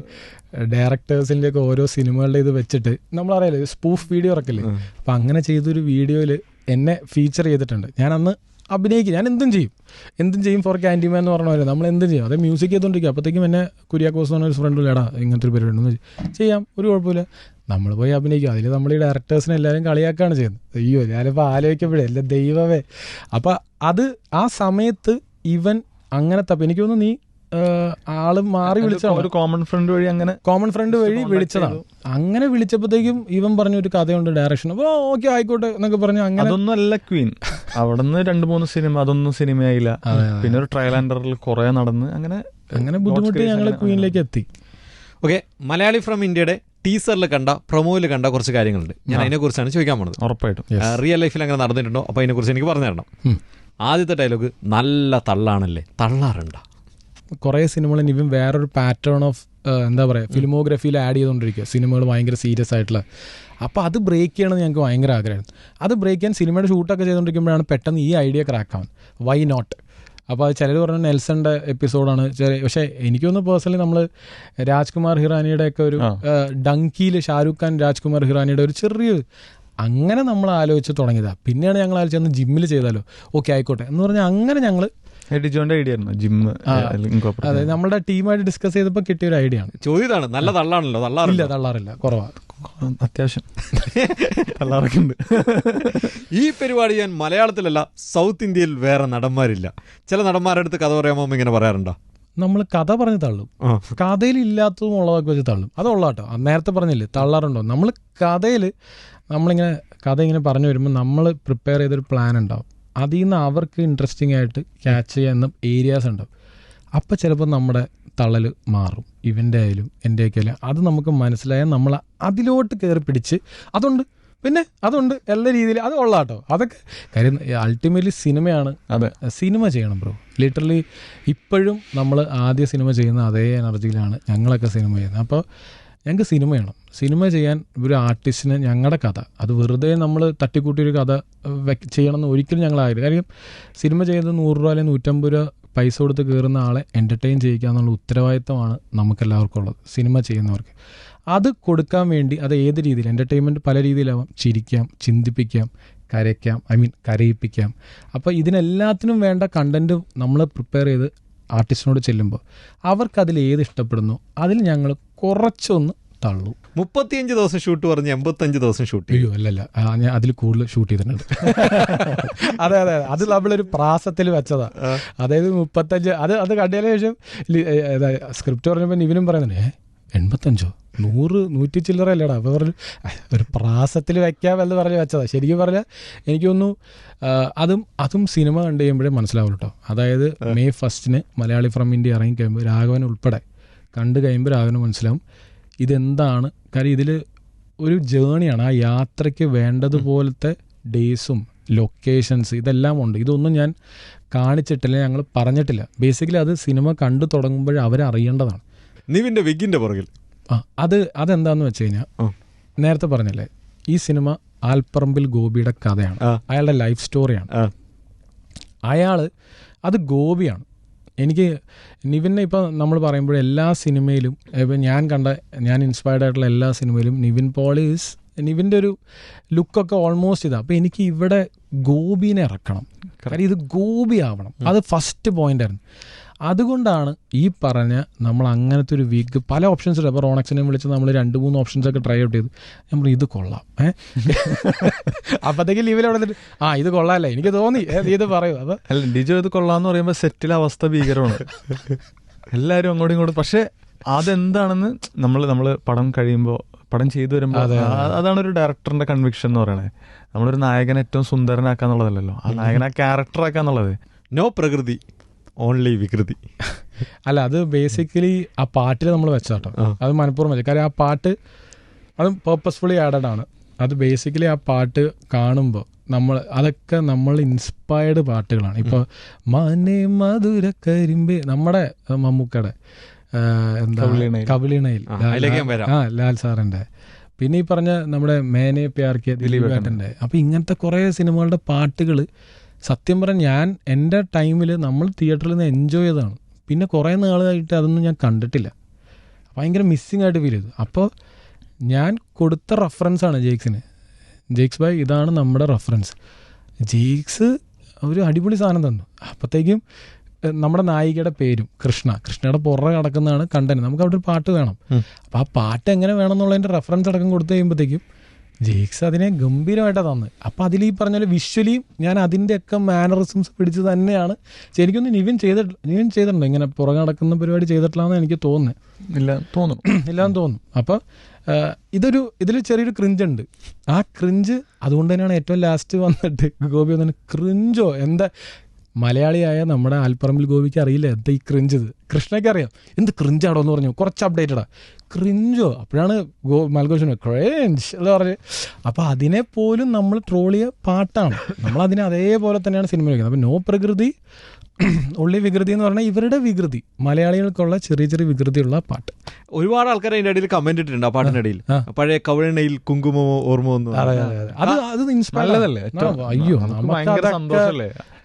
ഡയറക്ടേഴ്സിൻ്റെയൊക്കെ ഓരോ സിനിമകളുടെ ഇത് വെച്ചിട്ട് നമ്മളറിയാലോ സ്പൂഫ് വീഡിയോ ഇറക്കില്ലേ, അപ്പം അങ്ങനെ ചെയ്തൊരു വീഡിയോയിൽ എന്നെ ഫീച്ചർ ചെയ്തിട്ടുണ്ട്. ഞാൻ അന്ന് അഭിനയിക്കും, ഞാൻ എന്തും ചെയ്യും ഫോർ ക്യാൻഡിമാൻ എന്ന് പറഞ്ഞ പോലെ നമ്മൾ എന്തും ചെയ്യും. അത് മ്യൂസിക് ചെയ്തുകൊണ്ടിരിക്കും. അപ്പോഴത്തേക്കും എന്നെ കുര്യാക്കോസ് എന്ന് പറഞ്ഞ ഒരു ഫ്രണ്ട് ഇടാ ഇങ്ങനത്തെ ഒരു പരിപാടി ഉണ്ടെന്ന് ചെയ്യാം, ഒരു കുഴപ്പമില്ല, നമ്മൾ പോയി അഭിനയിക്കും. അതിൽ നമ്മൾ ഈ ഡയറക്ടേഴ്സിനെ എല്ലാവരും കളിയാക്കാണ് ചെയ്യുന്നത്. അയ്യോ ഞാനിപ്പോൾ ആലോചിക്കപ്പോഴേ അല്ല ദൈവമേ. അപ്പം അത് ആ സമയത്ത് ഇവൻ അങ്ങനെ എനിക്ക് തോന്നുന്നു നീ ആള് മാറി വിളിച്ചതാണ്, ഒരു കോമൺ ഫ്രണ്ട് വഴി വിളിച്ചതാണ്. അങ്ങനെ വിളിച്ചപ്പോഴത്തേക്കും ഇവൻ പറഞ്ഞ ഒരു കഥയുണ്ട് ഡയറക്ഷൻ, അപ്പോൾ ഓക്കെ ആയിക്കോട്ടെ എന്നൊക്കെ പറഞ്ഞു. അങ്ങനെ അതൊന്നും അല്ല ക്വീൻ. അവിടെ നിന്ന് 2-3 സിനിമ, അതൊന്നും സിനിമയായില്ല. പിന്നെ ഒരു ട്രയൽ ആൻഡ് എററിൽ കുറെ നടന്ന് അങ്ങനെ ബുദ്ധിമുട്ടി ഞങ്ങൾ ക്വീനിലേക്ക് എത്തി. ഓക്കെ, മലയാളി ഫ്രം ഇന്ത്യയുടെ ടീസറിൽ കണ്ട, പ്രൊമോയിൽ കണ്ട കുറച്ച് കാര്യങ്ങളുണ്ട്. ഞാൻ അതിനെക്കുറിച്ചാണ് ചോദിക്കാൻ പോകുന്നത്. ഉറപ്പായിട്ടും റിയൽ ലൈഫിൽ അങ്ങനെ നടന്നിട്ടുണ്ടോ? അപ്പോൾ അതിനെക്കുറിച്ച് എനിക്ക് പറഞ്ഞു തരണം. ആദ്യത്തെ ഡയലോഗ് നല്ല തള്ളാണല്ലേ, തള്ളാറുണ്ടോ? കുറേ സിനിമകൾ ഇവൻ വേറൊരു പാറ്റേൺ ഓഫ് എന്താ പറയുക ഫിലിമോഗ്രഫിയിൽ ആഡ് ചെയ്തുകൊണ്ടിരിക്കുക, സിനിമകൾ ഭയങ്കര സീരിയസ് ആയിട്ടുള്ള. അപ്പോൾ അത് ബ്രേക്ക് ചെയ്യണമെന്ന് ഞങ്ങൾക്ക് ഭയങ്കര ആഗ്രഹമായിരുന്നു. അത് ബ്രേക്ക് ചെയ്യാൻ സിനിമയുടെ ഷൂട്ടൊക്കെ ചെയ്തുകൊണ്ടിരിക്കുമ്പോഴാണ് പെട്ടെന്ന് ഈ ഐഡിയ ക്രാക്ക് ആവാൻ, വൈ നോട്ട്. അപ്പോൾ അത് ചിലർ പറഞ്ഞ നെൽസൻ്റെ എപ്പിസോഡാണ്, പക്ഷേ എനിക്കൊന്ന് പേഴ്സണലി നമ്മൾ രാജ്കുമാർ ഹിറാനിയുടെയൊക്കെ ഒരു ഡങ്കിയിൽ ഷാരൂഖ് ഖാൻ രാജ്കുമാർ ഹിറാനിയുടെ ഒരു ചെറിയ അങ്ങനെ നമ്മൾ ആലോചിച്ച് തുടങ്ങിയതാണ്. പിന്നെയാണ് ഞങ്ങൾ ആലോചിച്ചത് ജിമ്മിൽ ചെയ്താലോ, ഓക്കെ ആയിക്കോട്ടെ എന്ന് പറഞ്ഞാൽ അങ്ങനെ ഞങ്ങൾ ഡിജോന്റെ ഐഡിയ ആയിരുന്നു ജിമ്മ്. അതെ, നമ്മുടെ ടീമായിട്ട് ഡിസ്കസ് ചെയ്തപ്പോൾ കിട്ടിയൊരു ഐഡിയ ആണ്. ചോദ്യമാണ്, നല്ല തള്ളാണല്ലോ? തള്ളാറില്ല, കുറവാണ്, അത്യാവശ്യം തള്ളാറൊക്കെ ഉണ്ട്. ഈ പരിപാടി ഞാൻ മലയാളത്തിലല്ല, സൗത്ത് ഇന്ത്യയിൽ വേറെ നടന്മാരില്ല. ചില നടന്മാരുടെ അടുത്ത് കഥ പറയാൻ ഇങ്ങനെ പറയാറുണ്ടോ? നമ്മൾ കഥ പറഞ്ഞ് തള്ളും, കഥയിൽ ഇല്ലാത്തതും ഉള്ളതൊക്കെ വെച്ച് തള്ളും. അതുള്ളാട്ടോ, നേരത്തെ പറഞ്ഞില്ലേ തള്ളാറുണ്ടോ? നമ്മൾ കഥയിൽ നമ്മളിങ്ങനെ കഥ ഇങ്ങനെ പറഞ്ഞു വരുമ്പോൾ നമ്മൾ പ്രിപ്പയർ ചെയ്തൊരു പ്ലാൻ ഉണ്ടാവും, അതിൽ നിന്ന് അവർക്ക് ഇൻട്രസ്റ്റിംഗ് ആയിട്ട് ക്യാച്ച് ചെയ്യുന്ന ഏരിയാസ് ഉണ്ടാവും. അപ്പം ചിലപ്പോൾ നമ്മുടെ തള്ളൽ മാറും, ഇവൻ്റെ ആയാലും എൻ്റെയൊക്കെ ആയാലും. അത് നമുക്ക് മനസ്സിലായാൽ നമ്മൾ അതിലോട്ട് കയറി പിടിച്ച് അതുണ്ട് എല്ലാ രീതിയിലും അത് കൊള്ളാട്ടോ. അതൊക്കെ കാര്യം അൾട്ടിമേറ്റ്ലി സിനിമയാണ്. അതെ, സിനിമ ചെയ്യണം ബ്രോ. ലിറ്ററലി ഇപ്പോഴും നമ്മൾ ആദ്യ സിനിമ ചെയ്യുന്ന അതേ എനർജിയിലാണ് ഞങ്ങളൊക്കെ സിനിമ ചെയ്യുന്നത്. അപ്പോൾ ഞങ്ങൾക്ക് സിനിമ ചെയ്യണം. സിനിമ ചെയ്യാൻ ഒരു ആർട്ടിസ്റ്റിന് ഞങ്ങളുടെ കഥ അത് വെറുതെ നമ്മൾ തട്ടിക്കൂട്ടിയൊരു കഥ ചെയ്യണമെന്ന് ഒരിക്കലും ഞങ്ങൾ ആഗ്രഹം. കാര്യം സിനിമ ചെയ്യുന്നത് 100 രൂപ അല്ലെങ്കിൽ 150 രൂപ പൈസ കൊടുത്ത് കയറുന്ന ആളെ എൻ്റർടൈൻ ചെയ്യിക്കുക എന്നുള്ള ഉത്തരവാദിത്തമാണ് നമുക്കെല്ലാവർക്കും ഉള്ളത്, സിനിമ ചെയ്യുന്നവർക്ക്. അത് കൊടുക്കാൻ വേണ്ടി അത് ഏത് രീതിയിൽ എൻ്റർടൈൻമെൻറ്റ് പല രീതിയിലാവാം. ചിരിക്കാം, ചിന്തിപ്പിക്കാം, കരയിപ്പിക്കാം. അപ്പോൾ ഇതിനെല്ലാത്തിനും വേണ്ട കണ്ടൻറ്റ് നമ്മൾ പ്രിപ്പയർ ചെയ്ത് ആർട്ടിസ്റ്റിനോട് ചെല്ലുമ്പോൾ അവർക്കതിൽ ഏത് ഇഷ്ടപ്പെടുന്നു അതിൽ ഞങ്ങൾ കുറച്ചൊന്ന് തള്ളു. 35 ദിവസം ഷൂട്ട് പറഞ്ഞ് 85 ദിവസം ഷൂട്ട്. അയ്യോ അല്ലല്ല, ഞാൻ അതിൽ കൂടുതൽ ഷൂട്ട് ചെയ്തിട്ടുണ്ട്. അതെ, അത് നമ്മളൊരു പ്രാസത്തിൽ വെച്ചതാ. അതായത് 35 അത് കണ്ടതിന് ശേഷം സ്ക്രിപ്റ്റ് പറഞ്ഞപ്പോൾ ഇവനും പറയുന്നുണ്ട് 85 100 100 ചില്ലറ അല്ലേടാ. അപ്പോൾ പറഞ്ഞു ഒരു പ്രാസത്തിൽ വയ്ക്കാമെന്ന് പറഞ്ഞ് വെച്ചതാ. ശരിക്കും പറഞ്ഞാൽ എനിക്കൊന്നു അതും സിനിമ കണ്ടു കഴിയുമ്പോഴേ മനസ്സിലാവുള്ളൂ കേട്ടോ. അതായത് May 1 മലയാളി ഫ്രം ഇന്ത്യ ഇറങ്ങി കഴിയുമ്പോൾ രാഘവൻ ഉൾപ്പെടെ കണ്ടു കഴിയുമ്പോൾ രാഘവന് മനസ്സിലാവും ഇതെന്താണ്. കാര്യം ഇതിൽ ഒരു ജേണിയാണ്. ആ യാത്രയ്ക്ക് വേണ്ടതുപോലത്തെ ഡേയ്സും ലൊക്കേഷൻസ് ഇതെല്ലാം ഉണ്ട്. ഇതൊന്നും ഞാൻ കാണിച്ചിട്ടില്ല, ഞങ്ങൾ പറഞ്ഞിട്ടില്ല. ബേസിക്കലി അത് സിനിമ കണ്ടു തുടങ്ങുമ്പോൾ അവരറിയേണ്ടതാണ്. നിവിൻ്റെ വിഗിൻ്റെ പുറകിൽ അതെന്താന്ന് വെച്ച് കഴിഞ്ഞാൽ നേരത്തെ പറഞ്ഞല്ലേ, ഈ സിനിമ ആൽപ്പറമ്പിൽ ഗോപിയുടെ കഥയാണ്, അയാളുടെ ലൈഫ് സ്റ്റോറിയാണ്. അയാൾ അത് ഗോപിയാണ്. എനിക്ക് നിവിനെ ഇപ്പോൾ നമ്മൾ പറയുമ്പോൾ എല്ലാ സിനിമയിലും ഇപ്പം ഞാൻ ഇൻസ്പയർഡ് ആയിട്ടുള്ള എല്ലാ സിനിമയിലും നിവിൻ പോളി നിവിൻ്റെ ഒരു ലുക്കൊക്കെ ഓൾമോസ്റ്റ് ഇതാണ്. അപ്പോൾ എനിക്ക് ഇവിടെ ഗോപിനെ ഇറക്കണം, കാര്യം ഇത് ഗോപി ആവണം. അത് ഫസ്റ്റ് പോയിന്റ് ആയിരുന്നു. അതുകൊണ്ടാണ് ഈ പറഞ്ഞ നമ്മൾ അങ്ങനത്തെ ഒരു വീക്ക് പല ഓപ്ഷൻസ് ഉണ്ട്. അപ്പോൾ റോണക്സിനെ വിളിച്ച് നമ്മൾ 2-3 ഓപ്ഷൻസൊക്കെ ട്രൈ ഔട്ട് ചെയ്തു. നമ്മൾ ഇത് കൊള്ളാം, അപ്പോഴത്തേക്ക് ലീവിൽ അവിടെ ഇത് കൊള്ളാമല്ലേ, എനിക്ക് തോന്നി ഇത് പറയൂ. അപ്പോൾ അല്ല ഡിജോ ഇത് കൊള്ളാന്ന് പറയുമ്പോൾ സെറ്റിലെ അവസ്ഥ ഭീകരമാണ്. എല്ലാവരും അങ്ങോട്ടും ഇങ്ങോട്ടും. പക്ഷെ അതെന്താണെന്ന് നമ്മൾ പടം കഴിയുമ്പോൾ, പടം ചെയ്തു വരുമ്പോൾ, അതാണ് ഒരു ഡയറക്ടറിന്റെ കൺവിക്ഷൻ എന്ന് പറയണേ. നമ്മളൊരു നായകനെ ഏറ്റവും സുന്ദരനാക്കാന്നുള്ളതല്ലോ, ആ നായകനെ ആ ക്യാരക്ടറാക്കാന്നുള്ളത്. നോ പ്രകൃതി, ഓൺലി വികൃതി. അല്ല, അത് ബേസിക്കലി ആ പാട്ടിൽ നമ്മൾ വെച്ചാട്ടോ, അത് മനഃപൂർവ്വം വെച്ചു. കാര്യം ആ പാട്ട് അത് പേർപ്പസ്ഫുള്ളി ആഡഡ് ആണ്. അത് ബേസിക്കലി ആ പാട്ട് കാണുമ്പോൾ അതൊക്കെ നമ്മൾ ഇൻസ്പയർഡ് പാട്ടുകളാണ്. ഇപ്പോൾ മാനേ മധുര കരിമ്പ് നമ്മുടെ മമ്മൂക്കയുടെ എന്താ കവിളിണയിൽ ലാൽ സാറിൻ്റെ, പിന്നെ ഈ പറഞ്ഞ നമ്മുടെ മേനെ പ്യാർക്കിയ ദിലീപേട്ടൻ്റെ. അപ്പോൾ ഇങ്ങനത്തെ കുറേ സിനിമകളുടെ പാട്ടുകൾ സത്യം പറഞ്ഞാൽ ഞാൻ എൻ്റെ ടൈമിൽ നമ്മൾ തിയേറ്ററിൽ നിന്ന് എൻജോയ് ചെയ്തതാണ്. പിന്നെ കുറേ നാളായിട്ട് അതൊന്നും ഞാൻ കണ്ടിട്ടില്ല. ഭയങ്കര മിസ്സിങ് ആയിട്ട് ഫീൽ ചെയ്തു. അപ്പോൾ ഞാൻ കൊടുത്ത റെഫറൻസാണ് ജെയ്ക്സ് ഭായ് ഇതാണ് നമ്മുടെ റെഫറൻസ്. ജെയ്ക്സ് ഒരു അടിപൊളി സാധനം തന്നു. അപ്പോഴത്തേക്കും നമ്മുടെ നായികയുടെ പേരും കൃഷ്ണയുടെ പുറകെ കിടക്കുന്നതാണ് കണ്ടന്റ്. നമുക്ക് അവിടെ ഒരു പാട്ട് വേണം. അപ്പോൾ ആ പാട്ട് എങ്ങനെ വേണം എന്നുള്ളതിൻ്റെ റെഫറൻസ് അടക്കം കൊടുത്തു കഴിയുമ്പോഴത്തേക്കും ജെയ്ക്സ് അതിനെ ഗംഭീരമായിട്ടാണ് തന്നത്. അപ്പോൾ അതിൽ ഈ പറഞ്ഞ വിഷ്വലിയും ഞാൻ അതിൻ്റെയൊക്കെ മാനറിസംസ് പിടിച്ച് തന്നെയാണ്. എനിക്കൊന്ന് നിവിൻ ചെയ്തിട്ടുണ്ടോ ഇങ്ങനെ പുറകെ നടക്കുന്ന പരിപാടി ചെയ്തിട്ടില്ലാന്ന് എനിക്ക് തോന്നുന്നു. ഇല്ലാന്ന് തോന്നും. അപ്പോൾ ഇതിൽ ചെറിയൊരു ക്രിഞ്ചുണ്ട്. ആ ക്രിഞ്ച് അതുകൊണ്ട് തന്നെയാണ് ഏറ്റവും ലാസ്റ്റ് വന്നിട്ട് ഗോപി വന്നിട്ട് ക്രിഞ്ചോ എന്താ മലയാളിയായ നമ്മുടെ ആൽപ്പറമ്പിൽ ഗോപിക്ക് അറിയില്ല എന്താ ഈ ക്രിഞ്ച്. കൃഷ്ണയ്ക്ക് അറിയാം എന്ത് ക്രിഞ്ചാടോ എന്ന് പറഞ്ഞു, കുറച്ച് അപ്ഡേറ്റഡാ. ക്രിഞ്ചോ അപ്പോഴാണ് മൽഘോഷന് ക്രേഞ്ച് എന്ന് പറഞ്ഞ്. അപ്പോൾ അതിനെ പോലും നമ്മൾ ട്രോൾ ചെയ്യ പാട്ടാണ്. നമ്മളതിനെ അതേപോലെ തന്നെയാണ് സിനിമ വയ്ക്കുന്നത്. അപ്പോൾ നോ പ്രകൃതി ഉള്ളി വികൃതി എന്ന് പറഞ്ഞാൽ ഇവരുടെ വികൃതി, മലയാളികൾക്കുള്ള ചെറിയ ചെറിയ വികൃതിയുള്ള പാട്ട്. ഒരുപാട് ആൾക്കാർ അതിൻ്റെ ഇടയിൽ കമന്റ് ഇട്ടിട്ടുണ്ട് ആ പാട്ടിൻ്റെ ഇടയിൽ. പഴയ കവളിണയിൽ കുങ്കുമമോ ഓർമ്മ ഒന്നും. അത് ഇൻസ്പയർ അല്ലേ. അയ്യോ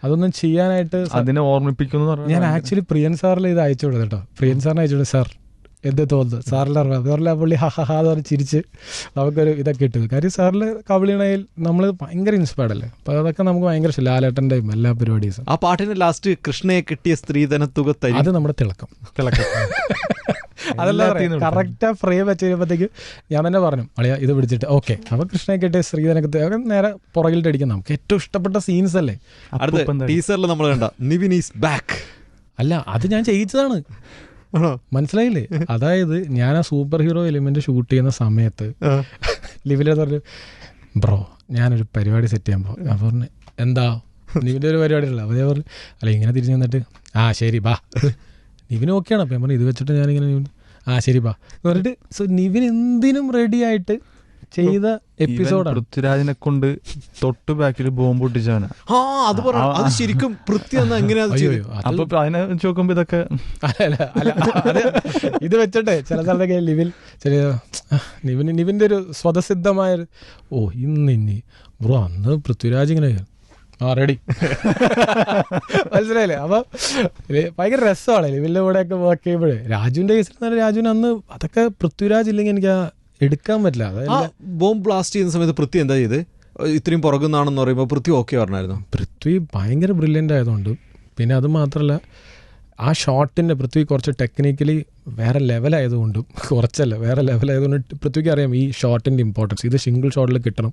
അതൊന്നും ചെയ്യാനായിട്ട് അതിനെ ഓർമ്മിപ്പിക്കുന്നു. ഞാൻ ആക്ച്വലി പ്രിയൻ സാറിൽ ഇത് അയച്ചു കൊടുത്തു കേട്ടോ. പ്രിയൻ സാറിന് അയച്ചു, സാർ എന്ത് തോന്നുന്നു സാറിൻ്റെ വേറെ പുള്ളി ഹഹാന്ന് പറഞ്ഞ് ചിരിച്ച് നമുക്കൊരു ഇതൊക്കെ ഇട്ടത്. കാര്യം സാറിൽ കവിളിണയിൽ നമ്മൾ ഭയങ്കര ഇൻസ്പയർഡ് അല്ലേ. അപ്പോൾ അതൊക്കെ നമുക്ക് ഭയങ്കര ഇഷ്ടം. ലാലേട്ടൻ്റെയും എല്ലാ പരിപാടീസും. ആ പാട്ടിന് ലാസ്റ്റ് കൃഷ്ണയെ കിട്ടിയ സ്ത്രീധന തുക അത് നമ്മുടെ തിളക്കം അതെല്ലാം കറക്റ്റാ ഫ്രെയിം വെച്ച് കഴിയുമ്പോഴത്തേക്ക് ഞാൻ തന്നെ പറഞ്ഞു അളിയാ ഇത് പിടിച്ചിട്ട് ഓക്കെ. അപ്പോൾ കൃഷ്ണയെ കിട്ടിയ സ്ത്രീധനത്തെ നേരെ പുറകിലിട്ട് അടിക്കാം. നമുക്ക് ഏറ്റവും ഇഷ്ടപ്പെട്ട സീൻസ് അല്ലേ. ടീസറിൽ നമ്മൾ കണ്ട നിവിൻ ഈസ് ബാക്ക്. അല്ല അത് ഞാൻ ചെയ്യിച്ചതാണ്, മനസ്സിലായില്ലേ. അതായത് ഞാൻ ആ സൂപ്പർ ഹീറോ എലിമെന്റ് ഷൂട്ട് ചെയ്യുന്ന സമയത്ത് ലിവിലെ പറഞ്ഞു ബ്രോ ഞാനൊരു പരിപാടി സെറ്റ് ചെയ്യാൻ പോകും. ഞാൻ പറഞ്ഞു എന്താ നിവിൻ്റെ ഒരു പരിപാടി ഉള്ള. അപ്പോൾ ഞാൻ പറഞ്ഞു അല്ല ഇങ്ങനെ തിരിഞ്ഞു വന്നിട്ട് ശരി ബാ. നിവിൻ ഓക്കെയാണ്. അപ്പം ഞാൻ പറഞ്ഞു ഇത് വെച്ചിട്ട് ഞാനിങ്ങനെ ശരി ബാ എന്ന് പറഞ്ഞിട്ട്. സോ നിവിൻ എന്തിനും റെഡി ആയിട്ട് ചെയ്ത എപ്പിസോഡാണ്. പൃഥ്വിരാജിനെ കൊണ്ട് തൊട്ട് ബാക്കിൽ ബോംബ് പൊട്ടിച്ചവനാ. അത് ശരിക്കും പൃഥ്വി അപ്പൊ അതിനെ നോക്കുമ്പോ ഇതൊക്കെ ഇത് വെച്ചിട്ടെ ചില സ്ഥലത്തൊക്കെ നിവിന്റെ ഒരു സ്വതസിദ്ധമായ ഇന്ന് ബ്രോ അന്ന് പൃഥ്വിരാജ് ഇങ്ങനെ റെഡി മനസ്സിലായില്ലേ. അപ്പൊ ഭയങ്കര രസമാണ് ലിവിന്റെ കൂടെയൊക്കെ വർക്ക് ചെയ്യുമ്പോഴേ. രാജുവിന്റെ കേസിൽ രാജുവിന് അന്ന് അതൊക്കെ പൃഥ്വിരാജ് ഇല്ലെങ്കിൽ എനിക്ക് എടുക്കാൻ പറ്റില്ല. ബോംബ് ബ്ലാസ്റ്റ് ചെയ്യുന്ന സമയത്ത് പൃഥ്വി എന്താ ചെയ്ത് ഇത്രയും പുറകുന്നാണെന്ന് പറയുമ്പോൾ പൃഥ്വി ഓക്കെ പറഞ്ഞായിരുന്നു. പൃഥ്വി ഭയങ്കര ബ്രില്യൻ്റ് ആയതുകൊണ്ട്. പിന്നെ അത് മാത്രമല്ല ആ ഷോട്ടിൻ്റെ പൃഥ്വി കുറച്ച് ടെക്നിക്കലി വേറെ ലെവലായതുകൊണ്ടും വേറെ ലെവലായതുകൊണ്ട് പൃഥ്വിക്ക് അറിയാം ഈ ഷോട്ടിൻ്റെ ഇമ്പോർട്ടൻസ്. ഇത് സിംഗിൾ ഷോട്ടിൽ കിട്ടണം.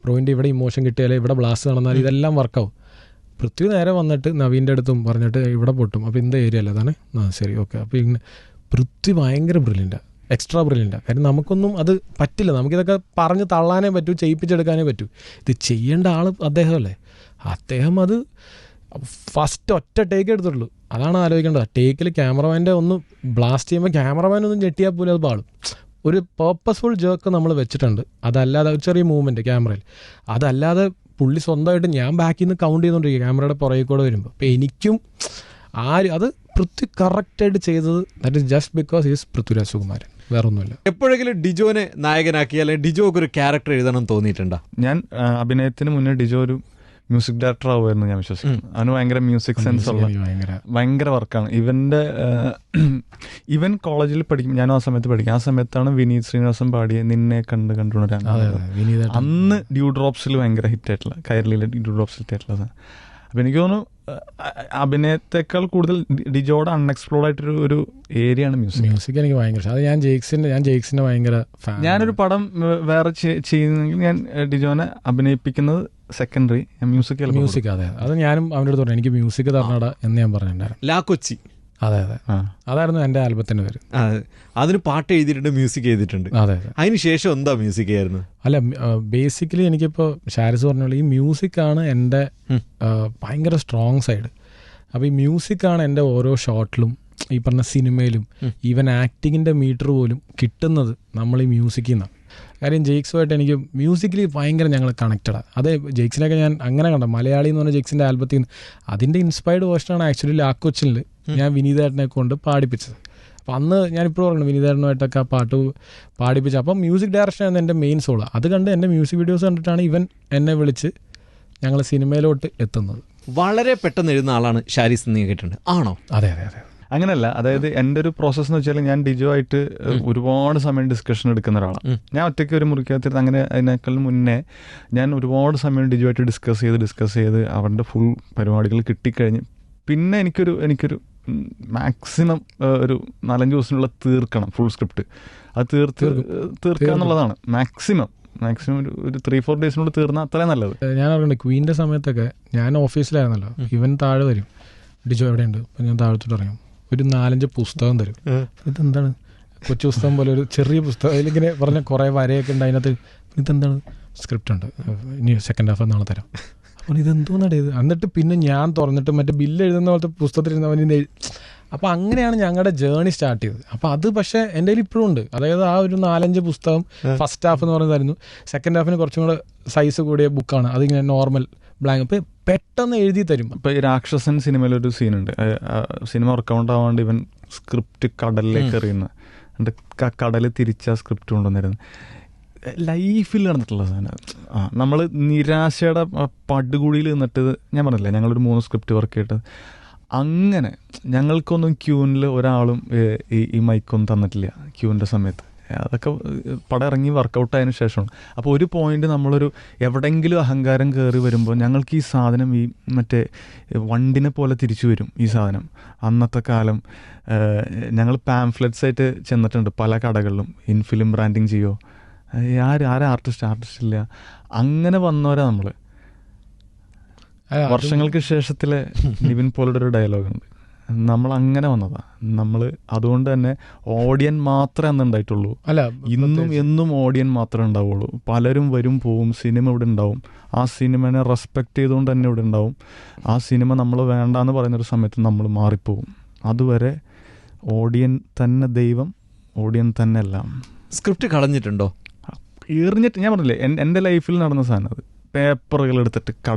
ബ്രോയിൻ്റെ ഇവിടെ ഇമോഷൻ കിട്ടിയാലേ ഇവിടെ ബ്ലാസ്റ്റ് നടന്നാൽ ഇതെല്ലാം വർക്കാവും. പൃഥ്വി നേരെ വന്നിട്ട് നവീൻ്റെ അടുത്തും പറഞ്ഞിട്ട് ഇവിടെ പൊട്ടും. അപ്പോൾ ഇന്ത ഏരിയ അല്ലേ അതാണ് ശരി ഓക്കെ. അപ്പോൾ ഇങ്ങനെ പൃഥ്വി ഭയങ്കര ബ്രില്യൻ്റാണ്, എക്സ്ട്രാ ബ്രില്യൻ്റാണ്. കാര്യം നമുക്കൊന്നും അത് പറ്റില്ല. നമുക്കിതൊക്കെ പറഞ്ഞ് തള്ളാനേ പറ്റൂ, ചെയ്യിപ്പിച്ചെടുക്കാനേ പറ്റൂ. ഇത് ചെയ്യേണ്ട ആൾ അദ്ദേഹമല്ലേ. അദ്ദേഹം അത് ഫസ്റ്റ് ഒറ്റ ടേക്ക് എടുത്തുള്ളൂ. അതാണ് ആലോചിക്കേണ്ടത്. ടേക്കിൽ ക്യാമറമാൻ്റെ ഒന്ന് ബ്ലാസ്റ്റ് ചെയ്യുമ്പോൾ ക്യാമറമാൻ ഒന്നും ഞെട്ടിയാൽ പോലും അത് പാടും. ഒരു പേർപ്പസ്ഫുൾ ജേർക്ക് നമ്മൾ വെച്ചിട്ടുണ്ട്. അതല്ലാതെ ഒരു ചെറിയ മൂവ്മെൻറ്റ് ക്യാമറയിൽ, അതല്ലാതെ പുള്ളി സ്വന്തമായിട്ട് ഞാൻ ബാക്കിൽ നിന്ന് കൗണ്ട് ചെയ്തുകൊണ്ടിരിക്കുക ക്യാമറയുടെ പുറകെ കൂടെ വരുമ്പോൾ. അപ്പോൾ എനിക്കും അത് പൃഥ്വി കറക്റ്റായിട്ട് ചെയ്തത് that is just because is Prithviraj Sukumaran, വേറെ ഒന്നുമില്ല. എപ്പോഴെങ്കിലും ഡിജോനെ നായകനാക്കി അല്ലെങ്കിൽ ഡിജോക്ക് ഒരു ക്യാരക്ടർ എഴുതണം തോന്നിയിട്ടുണ്ടോ? ഞാൻ അഭിനയത്തിന് മുന്നേ ഡിജോ ഒരു മ്യൂസിക് ഡയറക്ടർ ആവുമായിരുന്നു ഞാൻ വിശ്വസിക്കുന്നു. അവന് ഭയങ്കര മ്യൂസിക് സെൻസ് ഉള്ള ഭയങ്കര വർക്കാണ്. ഇവൻ കോളേജിൽ പഠിക്കും, ഞാനും ആ സമയത്ത് പഠിക്കും. ആ സമയത്താണ് വിനീത് ശ്രീനിവാസൻ പാടിയ നിന്നെ കണ്ടുകൊണ്ടിരാൻ. അന്ന് ഡ്യൂ ഡ്രോപ്സിൽ ഭയങ്കര ഹിറ്റായിട്ടുള്ള, കൈരളിയിലെ ഡ്യൂ ഡ്രോപ്സിൽ ഹിറ്റായിട്ടുള്ള. അപ്പം എനിക്ക് തോന്നുന്നു അഭിനയത്തെക്കാൾ കൂടുതൽ ഡിജോയുടെ അൺഎക്സ്പ്ലോർഡ് ആയിട്ടൊരു ഒരു ഏരിയ ആണ് മ്യൂസിക്. മ്യൂസിക് എനിക്ക് ഭയങ്കര, അത് ഞാൻ ജെയ്ക്സിന്റെ ഭയങ്കര ഫാൻ. ഞാനൊരു പടം വേറെ ചെയ്യുന്നെങ്കിൽ ഞാൻ ഡിജോനെ അഭിനയിപ്പിക്കുന്നത് സെക്കൻഡറി, മ്യൂസിക്. അതെ, അത് ഞാനും അവൻ്റെ അടുത്ത് പറഞ്ഞു, എനിക്ക് മ്യൂസിക് തരണടാ എന്ന് ഞാൻ പറഞ്ഞിട്ടുണ്ടായിരുന്നു. ലാ കൊച്ചി. അതെ, അതായിരുന്നു എൻ്റെ ആൽബത്തിന്റെ പേര്. അതിന് പാട്ട് എഴുതിയിട്ടുണ്ട്, മ്യൂസിക് ചെയ്തിട്ടുണ്ട്. അതെ, അതിന് ശേഷം എന്താ മ്യൂസിക് ആയിരുന്നു? അല്ല, ബേസിക്കലി എനിക്കിപ്പോൾ ഷാരിസ് പറഞ്ഞ പോലെ ഈ മ്യൂസിക്കാണ് എൻ്റെ ഭയങ്കര സ്ട്രോങ് സൈഡ്. അപ്പോൾ ഈ മ്യൂസിക്കാണ് എൻ്റെ ഓരോ ഷോട്ടിലും, ഈ പറഞ്ഞ സിനിമയിലും, ഈവൻ ആക്ടിങ്ങിൻ്റെ മീറ്റർ പോലും കിട്ടുന്നത് നമ്മൾ ഈ മ്യൂസിക്കിൽ നിന്നാണ്. കാര്യം ജെയ്ക്സുമായിട്ട് എനിക്ക് മ്യൂസിക്കലി ഭയങ്കര ഞങ്ങൾ കണക്റ്റഡാണ്. അത് ജെയ്ക്സിനൊക്കെ ഞാൻ അങ്ങനെ കണ്ട, മലയാളി എന്ന് പറഞ്ഞ ജെയ്ക്സിൻ്റെ ആൽബത്തിൽ നിന്ന് അതിൻ്റെ ഇൻസ്പയർഡ് വേർഷനാണ് ആക്ച്വലി ലാക്കൊച്ചിൽ ഞാൻ വിനീതേട്ടനെ കൊണ്ട് പാടിപ്പിച്ചത്. അപ്പം അന്ന് ഞാനിപ്പോൾ പറഞ്ഞു വിനീതേട്ടനുമായിട്ടൊക്കെ ആ പാട്ട് പാടിപ്പിച്ചത്. അപ്പം മ്യൂസിക് ഡയറക്ഷനായിരുന്നു എൻ്റെ മെയിൻ സോള്. അത് കണ്ട് എൻ്റെ മ്യൂസിക് വീഡിയോസ് കണ്ടിട്ടാണ് ഇവൻ എന്നെ വിളിച്ച് ഞങ്ങൾ സിനിമയിലോട്ട് എത്തുന്നത്. വളരെ പെട്ടെന്ന് എഴുതുന്ന ആളാണ് ഷാരിസ് എന്ന് കേട്ടിട്ടുണ്ട്, ആണോ? അതെ അതെ അതെ. അങ്ങനെയല്ല, അതായത് എൻ്റെ ഒരു പ്രോസസ്സ് എന്ന് വെച്ചാൽ ഞാൻ ഡിജോ ആയിട്ട് ഒരുപാട് സമയം ഡിസ്കഷൻ എടുക്കുന്ന ഒരാളാണ്. ഞാൻ ഒറ്റയ്ക്ക് ഒരു മുറിക്കകത്തിരുന്ന് അങ്ങനെ അതിനേക്കാൾ മുന്നേ ഞാൻ ഒരുപാട് സമയം ഡിജോ ആയിട്ട് ഡിസ്കസ് ചെയ്ത് അവരുടെ ഫുൾ പരിപാടികൾ കിട്ടിക്കഴിഞ്ഞ് പിന്നെ എനിക്കൊരു മാക്സിമം ഒരു 4-5 ദിവസത്തിനുള്ള തീർക്കണം ഫുൾ സ്ക്രിപ്റ്റ്. അത് തീർക്കുക എന്നുള്ളതാണ് മാക്സിമം ഒരു 3-4 ഡേയ്സിനുള്ളിൽ തീർന്നാൽ അത്രയും നല്ലത്. ഞാൻ അറിയണ്ട ക്വീൻ്റെ സമയത്തൊക്കെ ഞാൻ ഓഫീസിലായിരുന്നല്ലോ, ഇവൻ താഴെ വരും, ഡിജോ എവിടെയുണ്ട്, അപ്പം ഞാൻ താഴത്തോട്ട് ഇറങ്ങും, ഒരു 4-5 പുസ്തകം തരും. ഇതെന്താണ്, കൊച്ചു പുസ്തകം പോലെ ഒരു ചെറിയ പുസ്തകം, അതിലിങ്ങനെ പറഞ്ഞ കുറേ വരയൊക്കെ ഉണ്ട്, അതിനകത്ത് ഇതെന്താണ്, സ്ക്രിപ്റ്റ് ഉണ്ട്, ഇനി സെക്കൻഡ് ഹാഫ് നാളെ തരാം. അപ്പോൾ ഇതെന്തോന്നാണ് ഇത്, എന്നിട്ട് പിന്നെ ഞാൻ തുറന്നിട്ട് മറ്റേ ബില്ല് എഴുതുന്ന പോലത്തെ പുസ്തകത്തിലിരുന്ന് അവന്. അപ്പോൾ അങ്ങനെയാണ് ഞങ്ങളുടെ ജേണി സ്റ്റാർട്ട് ചെയ്തത്. അപ്പോൾ അത് പക്ഷേ എൻ്റെ കയ്യിൽ ഇപ്പോഴും ഉണ്ട്. അതായത് ആ ഒരു 4-5 പുസ്തകം ഫസ്റ്റ് ഹാഫ് എന്ന് പറയുന്നതായിരുന്നു. സെക്കൻഡ് ഹാഫിന് കുറച്ചും കൂടെ സൈസ് കൂടിയ ബുക്കാണ്, അതിങ്ങനെ നോർമൽ ബ്ലാങ്ക്. അപ്പോൾ പെട്ടെന്ന് എഴുതി തരും. ഇപ്പോൾ ഈ രാക്ഷസൻ സിനിമയിലൊരു സീനുണ്ട്, സിനിമ വർക്കൗണ്ട് ആവാണ്ട് ഇവൻ സ്ക്രിപ്റ്റ് കടലിലേക്ക് എറിയുന്നത്, എന്നിട്ട് കടൽ തിരിച്ച സ്ക്രിപ്റ്റ് കൊണ്ടുവന്നിരുന്നു. ലൈഫിൽ നടന്നിട്ടുള്ള സാധനം. നമ്മൾ നിരാശയുടെ പടുകുഴിയിൽ നിന്നിട്ട്, ഞാൻ പറഞ്ഞില്ലേ ഞങ്ങളൊരു 3 സ്ക്രിപ്റ്റ് വർക്ക് ചെയ്തിട്ട്, അങ്ങനെ ഞങ്ങൾക്കൊന്നും ക്യൂനിൽ ഒരാളും ഈ മൈക്കൊന്നും തന്നിട്ടില്ല ക്യൂവിൻ്റെ സമയത്ത്. അതൊക്കെ പടം ഇറങ്ങി വർക്കൗട്ടായതിനു ശേഷമാണ്. അപ്പോൾ ഒരു പോയിന്റ് നമ്മളൊരു എവിടെയെങ്കിലും അഹങ്കാരം കയറി വരുമ്പോൾ ഞങ്ങൾക്ക് ഈ സാധനം ഈ മറ്റേ വണ്ടിനെ പോലെ തിരിച്ചു വരും ഈ സാധനം. അന്നത്തെ കാലം ഞങ്ങൾ പാംഫ്ലെറ്റ്സ് ആയിട്ട് ചെന്നിട്ടുണ്ട് പല കടകളിലും, ഇൻ ഫിലിം ബ്രാൻഡിങ് ചെയ്യോ, ആരാ ആർട്ടിസ്റ്റ് ഇല്ല, അങ്ങനെ വന്നവരാ നമ്മൾ. വർഷങ്ങൾക്ക് ശേഷത്തിലെ നിവിൻ പോളിയുടെ ഒരു ഡയലോഗുണ്ട്, നമ്മൾ അങ്ങനെ വന്നതാ. നമ്മൾ അതുകൊണ്ട് തന്നെ ഓഡിയൻ മാത്രമേ അന്ന് ഉണ്ടായിട്ടുള്ളൂ. എന്നും ഓഡിയൻ മാത്രമേ ഉണ്ടാവുള്ളൂ. പലരും വരും പോവും, സിനിമ ഇവിടെ ഉണ്ടാവും. ആ സിനിമനെ റെസ്പെക്ട് ചെയ്തുകൊണ്ട് തന്നെ ഇവിടെ ഉണ്ടാവും. ആ സിനിമ നമ്മൾ വേണ്ടാന്ന് പറയുന്നൊരു സമയത്ത് നമ്മൾ മാറിപ്പോവും. അതുവരെ ഓഡിയൻ തന്നെ ദൈവം, ഓഡിയൻ തന്നെ എല്ലാം. സ്ക്രിപ്റ്റ് കളഞ്ഞിട്ടുണ്ടോ? എറിഞ്ഞിട്ട്, ഞാൻ പറഞ്ഞില്ലേ എൻ്റെ ലൈഫിൽ നടന്ന സാധനം അത്. പേപ്പറുകൾ എടുത്തിട്ട്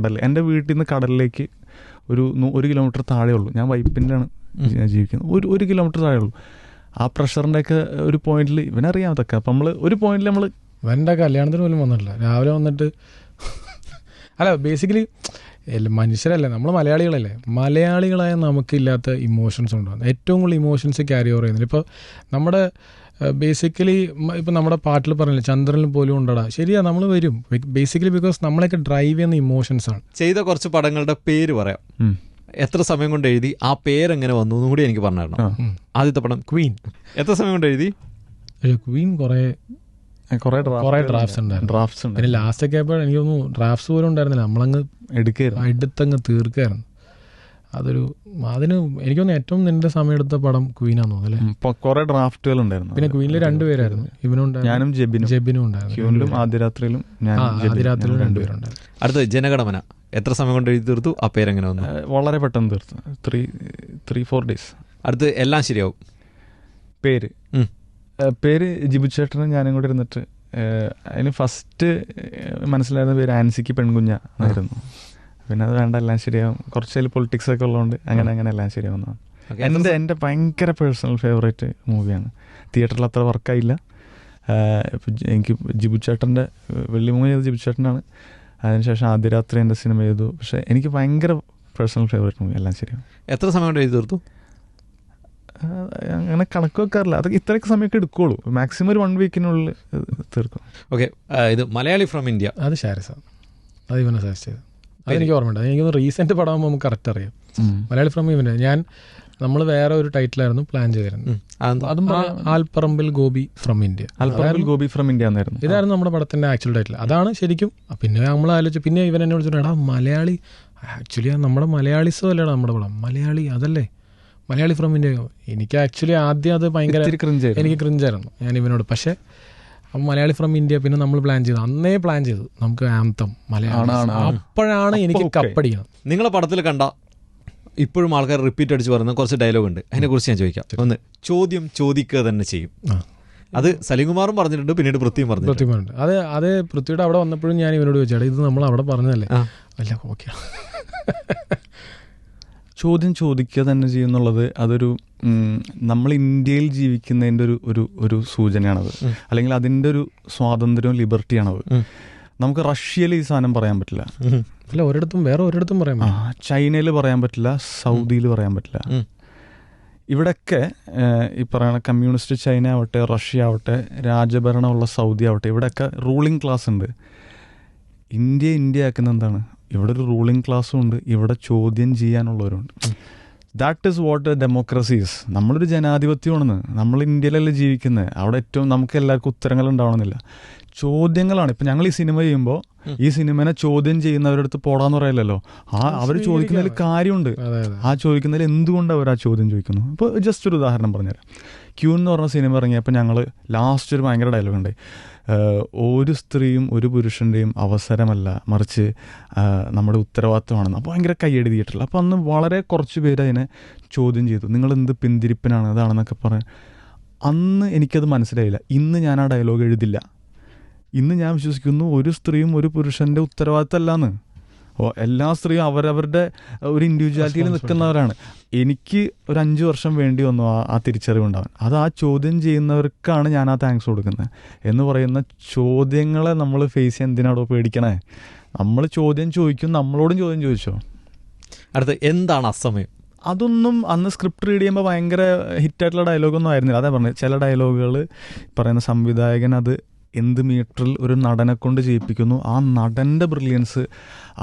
എൻ്റെ വീട്ടിൽ നിന്ന് കടലിലേക്ക് ഒരു 1 കിലോമീറ്റർ താഴെ ഉള്ളൂ. ഞാൻ വൈപ്പിൻ്റെയാണ് ജീവിക്കുന്നത്. 1 കിലോമീറ്റർ താഴെ ഉള്ളൂ. ആ പ്രഷറിൻ്റെയൊക്കെ ഒരു പോയിന്റിൽ ഇവനറിയാം അതൊക്കെ. അപ്പം നമ്മൾ ഒരു പോയിന്റിൽ നമ്മൾ ഇവൻ്റെ കല്യാണത്തിന് പോലും വന്നിട്ടില്ല. രാവിലെ വന്നിട്ട് അല്ല, ബേസിക്കലി മനുഷ്യരല്ലേ, നമ്മൾ മലയാളികളല്ലേ, മലയാളികളായ നമുക്കില്ലാത്ത ഇമോഷൻസ് ഉണ്ടാകും. ഏറ്റവും കൂടുതൽ ഇമോഷൻസ് ക്യാരി ഓവർ ചെയ്യുന്നില്ല. ഇപ്പോൾ നമ്മുടെ ബേസിക്കലി ഇപ്പം നമ്മുടെ പാട്ടിൽ പറഞ്ഞില്ലേ ചന്ദ്രനിൽ പോലും ഉണ്ടടാ, ശരിയാ, നമ്മൾ വരും. ബേസിക്കലി ബിക്കോസ് നമ്മളെയൊക്കെ ഡ്രൈവ് ചെയ്യുന്ന ഇമോഷൻസ് ആണ്. ചെയ്ത കുറച്ച് പടങ്ങളുടെ പേര് പറയാം, എത്ര സമയം കൊണ്ട് എഴുതി, ആ പേരെങ്ങനെ വന്നു എന്നും കൂടി എനിക്ക് പറഞ്ഞു തരണം. ആദ്യത്തെ പടം ക്വീൻ എത്ര സമയം കൊണ്ട് എഴുതി? ക്വീൻ കുറേ ഡ്രാഫ്റ്റ്സ് ഉണ്ടായിരുന്നു. പിന്നെ ലാസ്റ്റ് ഒക്കെ ആയപ്പോൾ എനിക്ക് തോന്നുന്നു ഡ്രാഫ്റ്റ്സ് പോലും ഉണ്ടായിരുന്നില്ല, നമ്മളങ്ങ് എടുത്തങ്ങ് തീർക്കായിരുന്നു. അതിന് എനിക്ക് തോന്നുന്നു ഏറ്റവും നിന്റെ സമയം എടുത്ത പടം ക്വീനാന്ന് തോന്നുന്നു അല്ലേ? കുറെ ഡ്രാഫ്റ്റുകൾ ഉണ്ടായിരുന്നു. പിന്നെ ക്വീനിൽ രണ്ടുപേരായിരുന്നു, ഇവനും ഞാനും ജെബിനും ഉണ്ടായിരുന്നു. ആദ്യരാത്രിയിലും ആദ്യരാത്രിയിലും രണ്ടുപേരുണ്ടായിരുന്നു. അടുത്ത ജനഗണമന എത്ര സമയം കൊണ്ട് എഴുതി തീർത്തു? ആ പേരെങ്ങനെ വന്നു? വളരെ പെട്ടെന്ന് തീർത്തു, 3-4 days. അടുത്ത് എല്ലാം ശരിയാവും. പേര് ജിബു ചേട്ടനും ഞാനും കൂടെ ഇരുന്നിട്ട് അതിന് ഫസ്റ്റ് മനസ്സിലായിരുന്ന പേര് ആൻസിക്ക് പെൺകുഞ്ഞ ആയിരുന്നു. പിന്നെ അത് വേണ്ട, എല്ലാം ശരിയാവും, കുറച്ച് പൊളിറ്റിക്സ് ഒക്കെ ഉള്ളതുകൊണ്ട് അങ്ങനെ എല്ലാം ശരിയാവുന്നതാണ്. എൻ്റെ ഭയങ്കര പേഴ്സണൽ ഫേവറേറ്റ് മൂവിയാണ്. തിയേറ്ററിൽ അത്ര വർക്കായില്ല. എനിക്ക് ജിബു ചേട്ടൻ്റെ വെള്ളിമൂങ്ങ ചെയ്ത ജിബു ചേട്ടനാണ്. അതിനുശേഷം ആദ്യരാത്രി എൻ്റെ സിനിമ ചെയ്തു. പക്ഷേ എനിക്ക് ഭയങ്കര പേഴ്സണൽ ഫേവറേറ്റ് മൂവി എല്ലാം ശരിയാവും. എത്ര സമയം കൊണ്ട് എഴുതി തീർത്തു? അങ്ങനെ കണക്ക് വെക്കാറില്ല, അതൊക്കെ ഇത്രയൊക്കെ സമയമൊക്കെ എടുക്കുള്ളൂ. മാക്സിമം ഒരു 1 weekനുള്ളിൽ തീർക്കും. ഓക്കെ, ഇത് മലയാളി ഫ്രം ഇന്ത്യ. അത് ഷാരിസാണ്, അത് ഇവനെ സജസ്റ്റ് ചെയ്തത്. അതെനിക്ക് ഓർമ്മയുണ്ട്. എനിക്കൊന്ന് റീസെന്റ് പടമാകുമ്പോൾ നമുക്ക് കറക്റ്റ് അറിയാം. മലയാളി ഫ്രം ഇവനെ നമ്മൾ വേറെ ഒരു ടൈറ്റിലായിരുന്നു പ്ലാൻ ചെയ്തിരുന്നത്. Alpparambil Gopi from India. Gopi from India എന്നായിരുന്നു. ഇതായിരുന്നു നമ്മുടെ പടത്തിന്റെ ആക്ച്വൽ ടൈറ്റിൽ. അതാണ് ശരിക്കും. പിന്നെ നമ്മൾ ആലോചിച്ചു, പിന്നെ ഇവൻ എന്നെ വിളിച്ചിട്ട് എടാ മലയാളി ആക്ച്വലി നമ്മുടെ മലയാളിസോ അല്ലേടാ നമ്മുടെ പടം, മലയാളി അതല്ലേ, മലയാളി ഫ്രം ഇന്ത്യ. എനിക്ക് ആക്ച്വലി ആദ്യം അത് ഭയങ്കര എനിക്ക് ക്രിഞ്ചായിരുന്നു ഞാൻ ഇവനോട്. പക്ഷേ മലയാളി ഫ്രം ഇന്ത്യ പിന്നെ നമ്മൾ അന്നേ പ്ലാൻ ചെയ്തു നമുക്ക് ആന്തം മലയാളം. അപ്പോഴാണ് എനിക്ക് കപ്പടിക്കണം. നിങ്ങളെ പടത്തിൽ കണ്ട ഇപ്പോഴും ആൾക്കാർ റിപ്പീറ്റ് അടിച്ച് പറയുന്ന കുറച്ച് ഡയലോഗ് ഉണ്ട്, അതിനെക്കുറിച്ച് ഞാൻ ചോദിക്കാം. ഒന്ന്, ചോദ്യം ചോദിക്കുക തന്നെ ചെയ്യും. അത് സലീംകുമാറും പറഞ്ഞിട്ടുണ്ട്, പിന്നീട് പൃഥ്വിയും പറഞ്ഞിട്ടുണ്ട്. അത് പൃഥ്വിയുടെ അവിടെ വന്നപ്പോഴും ഞാൻ ഇവനോട് ചോദിച്ചാൽ ഇത് നമ്മൾ അവിടെ പറഞ്ഞതല്ലേ? അല്ല, ഓക്കെ. ചോദ്യം ചോദിക്കുക തന്നെ ചെയ്യുന്നുള്ളത് അതൊരു നമ്മൾ ഇന്ത്യയിൽ ജീവിക്കുന്നതിൻ്റെ ഒരു സൂചനയാണത്. അല്ലെങ്കിൽ അതിൻ്റെ ഒരു സ്വാതന്ത്ര്യവും ലിബർട്ടിയാണത്. നമുക്ക് റഷ്യയിൽ ഈ സാധനം പറയാൻ പറ്റില്ല, വേറെ ഒരിടത്തും പറയാൻ പറ്റില്ല. ചൈനയിൽ പറയാൻ പറ്റില്ല, സൗദിയിൽ പറയാൻ പറ്റില്ല. ഇവിടെയൊക്കെ ഈ പറയുന്ന കമ്മ്യൂണിസ്റ്റ് ചൈന ആവട്ടെ, റഷ്യ ആവട്ടെ, രാജഭരണമുള്ള സൗദി ആവട്ടെ, ഇവിടെയൊക്കെ റൂളിംഗ് ക്ലാസ് ഉണ്ട്. ഇന്ത്യ ആക്കുന്ന എന്താണ്? ഇവിടെ ഒരു റൂളിംഗ് ക്ലാസ്സും ഉണ്ട്, ഇവിടെ ചോദ്യം ചെയ്യാനുള്ളവരുണ്ട്. That is what democracy is. നമ്മളൊരു ജനാധിപത്യമാണെന്ന്. നമ്മൾ ഇന്ത്യയിലല്ലേ ജീവിക്കുന്നത്. അവിടെ ഏറ്റവും നമുക്ക് എല്ലാവർക്കും ഉത്തരങ്ങൾ ഉണ്ടാവണമെന്നില്ല, ചോദ്യങ്ങളാണ്. ഇപ്പം ഞങ്ങൾ ഈ സിനിമ ചെയ്യുമ്പോൾ ഈ സിനിമനെ ചോദ്യം ചെയ്യുന്നവരുടെ അടുത്ത് പോടാന്ന് പറയില്ലല്ലോ. അവർ ചോദിക്കുന്നതിൽ കാര്യമുണ്ട്. ആ ചോദിക്കുന്നതിൽ എന്തുകൊണ്ട് അവർ ആ ചോദ്യം ചോദിക്കുന്നു. ഇപ്പോൾ ജസ്റ്റ് ഒരു ഉദാഹരണം പറഞ്ഞുതരാം. ക്യൂൻ എന്ന് പറഞ്ഞ സിനിമ ഇറങ്ങിയപ്പോൾ ഞങ്ങൾ ലാസ്റ്റ് ഒരു ഭയങ്കര ഡയലോഗ് ഉണ്ട്. ഒരു സ്ത്രീയും ഒരു പുരുഷൻ്റെയും അവസരമല്ല, മറിച്ച് നമ്മുടെ ഉത്തരവാദിത്തമാണെന്ന്. അപ്പോൾ ഭയങ്കര കയ്യടി തിയേറ്ററിൽ. അപ്പോൾ അന്ന് വളരെ കുറച്ച് പേര് അതിനെ ചോദ്യം ചെയ്തു. നിങ്ങളെന്ത് പിന്തിരിപ്പനാണ് അതാണെന്നൊക്കെ പറയാൻ. അന്ന് എനിക്കത് മനസ്സിലായില്ല. ഇന്ന് ഞാൻ ആ ഡയലോഗ് എഴുതില്ല. ഇന്ന് ഞാൻ വിശ്വസിക്കുന്നു ഒരു സ്ത്രീയും ഒരു പുരുഷൻ്റെ ഉത്തരവാദിത്തമല്ലാന്ന്. എല്ലാ സ്ത്രീയും അവരവരുടെ ഒരു ഇൻഡിവിജ്വാലിറ്റിയിൽ നിൽക്കുന്നവരാണ്. എനിക്ക് ഒരു 5 വർഷം വേണ്ടി വന്നു ആ തിരിച്ചറിവുണ്ടാവാൻ. അത് ആ ചോദ്യം ചെയ്യുന്നവർക്കാണ് ഞാൻ ആ താങ്ക്സ് കൊടുക്കുന്നത്. എന്ന് പറയുന്ന ചോദ്യങ്ങളെ നമ്മൾ ഫേസ് ചെയ്യാൻ എന്തിനാണോ പേടിക്കണേ? നമ്മൾ ചോദ്യം ചോദിക്കും, നമ്മളോടും ചോദ്യം ചോദിച്ചോ. അടുത്ത് എന്താണ് അസമയം? അതൊന്നും അന്ന് സ്ക്രിപ്റ്റ് റീഡ് ചെയ്യുമ്പോൾ ഭയങ്കര ഹിറ്റായിട്ടുള്ള ഡയലോഗൊന്നും ആയിരുന്നില്ല. അതാ പറഞ്ഞത്, ചില ഡയലോഗുകൾ പറയുന്ന സംവിധായകൻ അത് എന്ത് മീറ്ററിൽ ഒരു നടനെ കൊണ്ട് ചെയ്യിപ്പിക്കുന്നു, ആ നടൻ്റെ ബ്രില്യൻസ്,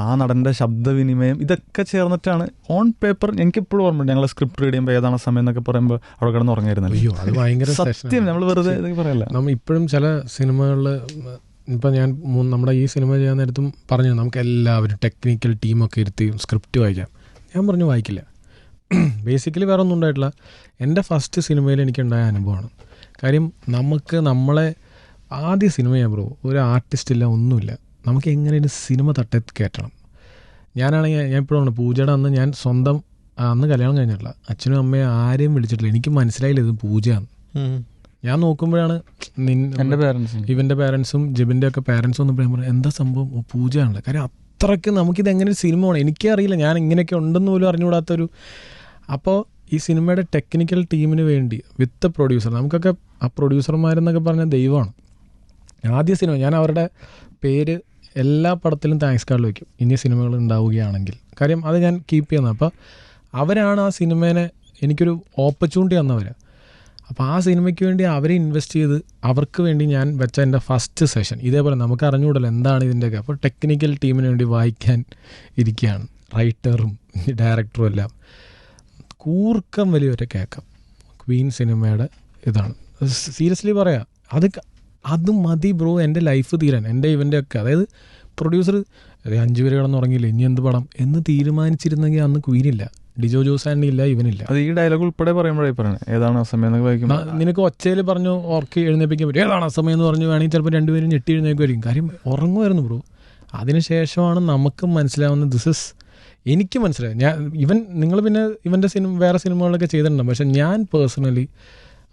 ആ നടൻ്റെ ശബ്ദവിനിമയം, ഇതൊക്കെ ചേർന്നിട്ടാണ് ഓൺ പേപ്പർ. എനിക്കെപ്പോഴും ഓർമ്മയുണ്ട്, ഞങ്ങൾ സ്ക്രിപ്റ്റ് റീഡ് ചെയ്യുമ്പോൾ ഏതാണ് സമയം എന്നൊക്കെ പറയുമ്പോൾ അവിടെ കിടന്ന് ഉറങ്ങായിരുന്നല്ലോ. അയ്യോ, അത് ഭയങ്കര സത്യം. നമ്മൾ വെറുതെ പറയല്ല. നമ്മൾ ഇപ്പോഴും ചില സിനിമകളിൽ, ഇപ്പം ഞാൻ നമ്മുടെ ഈ സിനിമ ചെയ്യാൻ നേരത്തും പറഞ്ഞു നമുക്ക് എല്ലാവരും ടെക്നിക്കൽ ടീമൊക്കെ ഇരുത്തി സ്ക്രിപ്റ്റ് വായിക്കാം. ഞാൻ പറഞ്ഞു വായിക്കില്ല. ബേസിക്കലി വേറെ ഒന്നും ഉണ്ടായിട്ടില്ല. എൻ്റെ ഫസ്റ്റ് സിനിമയിൽ എനിക്കുണ്ടായ അനുഭവമാണ്. കാര്യം നമ്മളെ ആദ്യ സിനിമയാണ് ബ്രോ, ഒരു ആർട്ടിസ്റ്റില്ല, ഒന്നുമില്ല. നമുക്ക് എങ്ങനെയും സിനിമ തട്ടി കയറ്റണം. ഞാൻ ഇപ്പോഴാണ് പൂജയുടെ അന്ന് ഞാൻ സ്വന്തം, അന്ന് കല്യാണം കഴിഞ്ഞിട്ടില്ല, അച്ഛനും അമ്മയും ആരെയും വിളിച്ചിട്ടില്ല. എനിക്ക് മനസ്സിലായില്ല ഇത് പൂജയാണ്. ഞാൻ നോക്കുമ്പോഴാണ് ഇവൻ്റെ പേരൻസും ജിബിൻ്റെ ഒക്കെ പേരൻസും വന്നപ്പോൾ എന്താ സംഭവം, പൂജയാണല്ലോ. കാര്യം അത്രയ്ക്ക് നമുക്കിത് എങ്ങനെ ഒരു സിനിമ വേണം, എനിക്കേ അറിയില്ല, ഞാൻ ഇങ്ങനെയൊക്കെ ഉണ്ടെന്ന് പോലും അറിഞ്ഞുകൂടാത്തൊരു. അപ്പോൾ ഈ സിനിമയുടെ ടെക്നിക്കൽ ടീമിന് വേണ്ടി വിത്ത് പ്രൊഡ്യൂസർ, നമുക്കൊക്കെ ആ പ്രൊഡ്യൂസർമാരെന്നൊക്കെ പറഞ്ഞാൽ ദൈവമാണ്. ആദ്യ സിനിമ ഞാൻ അവരുടെ പേര് എല്ലാ പടത്തിലും താങ്ക്സ് കാർഡിൽ വയ്ക്കും, ഇനി സിനിമകൾ ഉണ്ടാവുകയാണെങ്കിൽ. കാര്യം അത് ഞാൻ കീപ്പ് ചെയ്യുന്നത്. അപ്പോൾ അവരാണ് ആ സിനിമേനെ എനിക്കൊരു ഓപ്പർച്യൂണിറ്റി തന്നവരാണ്. അപ്പോൾ ആ സിനിമയ്ക്ക് വേണ്ടി അവരെ ഇൻവെസ്റ്റ് ചെയ്ത് അവർക്ക് വേണ്ടി ഞാൻ വെച്ച എൻ്റെ ഫസ്റ്റ് സെഷൻ ഇതേപോലെ. നമുക്ക് അറിഞ്ഞുകൂടല്ലോ എന്താണ് ഇതിൻ്റെയൊക്കെ. അപ്പോൾ ടെക്നിക്കൽ ടീമിന് വേണ്ടി വായിക്കാൻ ഇരിക്കുകയാണ്, റൈറ്ററും ഡയറക്ടറും എല്ലാം. കൂർക്കം വലിയൊരു കേൾക്കാം. ക്വീൻ സിനിമയുടെ ഇതാണ്, സീരിയസ്ലി പറയാം. അത് മതി ബ്രോ എൻ്റെ ലൈഫ് തീരാൻ, എൻ്റെ ഇവൻ്റെ ഒക്കെ. അതായത് പ്രൊഡ്യൂസർ 5 പേര് കിടന്നുറങ്ങിയില്ല, ഇനി എന്ത് പടം എന്ന് തീരുമാനിച്ചിരുന്നെങ്കിൽ അന്ന് ക്വീനില്ല. ഡിജോ ജോസ് ആൻഡ് ഇല്ല, ഇവനില്ല. അത് ഈ ഡയലോഗ് ഉൾപ്പെടെ പറയുമ്പോഴേ പറയണേ ഏതാണ് ആ സമയം എന്നൊക്കെ വായിക്കുമ്പോൾ നിനക്ക് ഒച്ചയിൽ പറഞ്ഞു ഓർക്ക് എഴുന്നേപ്പിക്കാൻ പറ്റും, ഏതാണ് ആ സമയം എന്ന് പറഞ്ഞു വേണമെങ്കിൽ ചിലപ്പോൾ രണ്ടുപേരും ഞെട്ടി എഴുന്നേക്കുമായിരിക്കും. കാര്യം ഉറങ്ങുമായിരുന്നു ബ്രോ. അതിനുശേഷമാണ് നമുക്ക് മനസ്സിലാവുന്നത് ദിസ് ഇസ്, എനിക്ക് മനസ്സിലായി. നിങ്ങൾ പിന്നെ ഇവൻ്റെ വേറെ സിനിമകളൊക്കെ ചെയ്തിട്ടുണ്ടാകും, പക്ഷെ ഞാൻ പേഴ്സണലി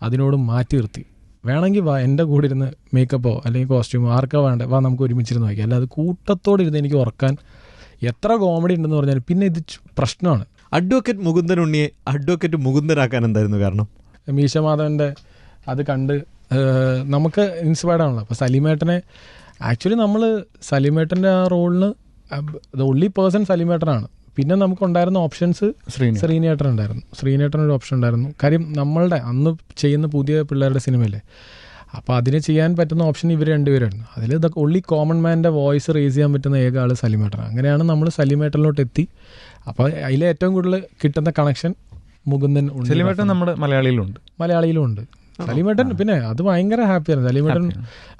അതിനോട് മാറ്റി നിർത്തി. വേണമെങ്കിൽ വാ എൻ്റെ കൂടെ ഇരുന്ന് മേക്കപ്പോ അല്ലെങ്കിൽ കോസ്റ്റ്യൂമോ ആർക്കാ വേണ്ട, വാ നമുക്ക് ഒരുമിച്ചിരുന്ന് വായിക്കാം. അല്ലാതെ കൂട്ടത്തോടെ ഇരുന്ന് എനിക്ക് ഉറക്കാൻ എത്ര കോമഡി ഉണ്ടെന്ന് പറഞ്ഞാൽ പിന്നെ ഇത് പ്രശ്നമാണ്. അഡ്വക്കേറ്റ് മുകുന്ദൻ ഉണ്ണിയെ അഡ്വക്കേറ്റ് മുകുന്ദനാക്കാൻ എന്തായിരുന്നു കാരണം? മീശമാധവൻ്റെ അത് കണ്ട് നമുക്ക് ഇൻസ്പയർഡ് ആണല്ലോ. അപ്പോൾ സലീമേട്ടനെ ആക്ച്വലി നമ്മൾ സലീമേട്ടൻ്റെ ആ റോളിന് ദ ഒൺലി പേഴ്സൺ സലീമേട്ടനാണ്. പിന്നെ നമുക്കുണ്ടായിരുന്ന ഓപ്ഷൻസ് ശ്രീനേട്ടൻ ഉണ്ടായിരുന്നു. ശ്രീനേട്ടനൊരു ഓപ്ഷൻ ഉണ്ടായിരുന്നു. കാര്യം നമ്മളുടെ അന്ന് ചെയ്യുന്ന പുതിയ പിള്ളേരുടെ സിനിമയല്ലേ, അപ്പോൾ അതിന് ചെയ്യാൻ പറ്റുന്ന ഓപ്ഷൻ ഇവർ രണ്ടുപേരായിരുന്നു. അതിൽ ഇതൊക്കെ ഒൺലി കോമൺ മാൻ്റെ വോയിസ് റേസ് ചെയ്യാൻ പറ്റുന്ന ഏക ആൾ സലീമേട്ടനാണ്. അങ്ങനെയാണ് നമ്മൾ സലീമേട്ടനിലോട്ട് എത്തി. അപ്പോൾ അതിലെ ഏറ്റവും കൂടുതൽ കിട്ടുന്ന കണക്ഷൻ മുകുന്ദൻ. സലീമേട്ടൻ നമ്മുടെ മലയാളിയിലും ഉണ്ട്. സലീമേട്ടൻ പിന്നെ അത് ഭയങ്കര ഹാപ്പിയായിരുന്നു. സലീമേട്ടൻ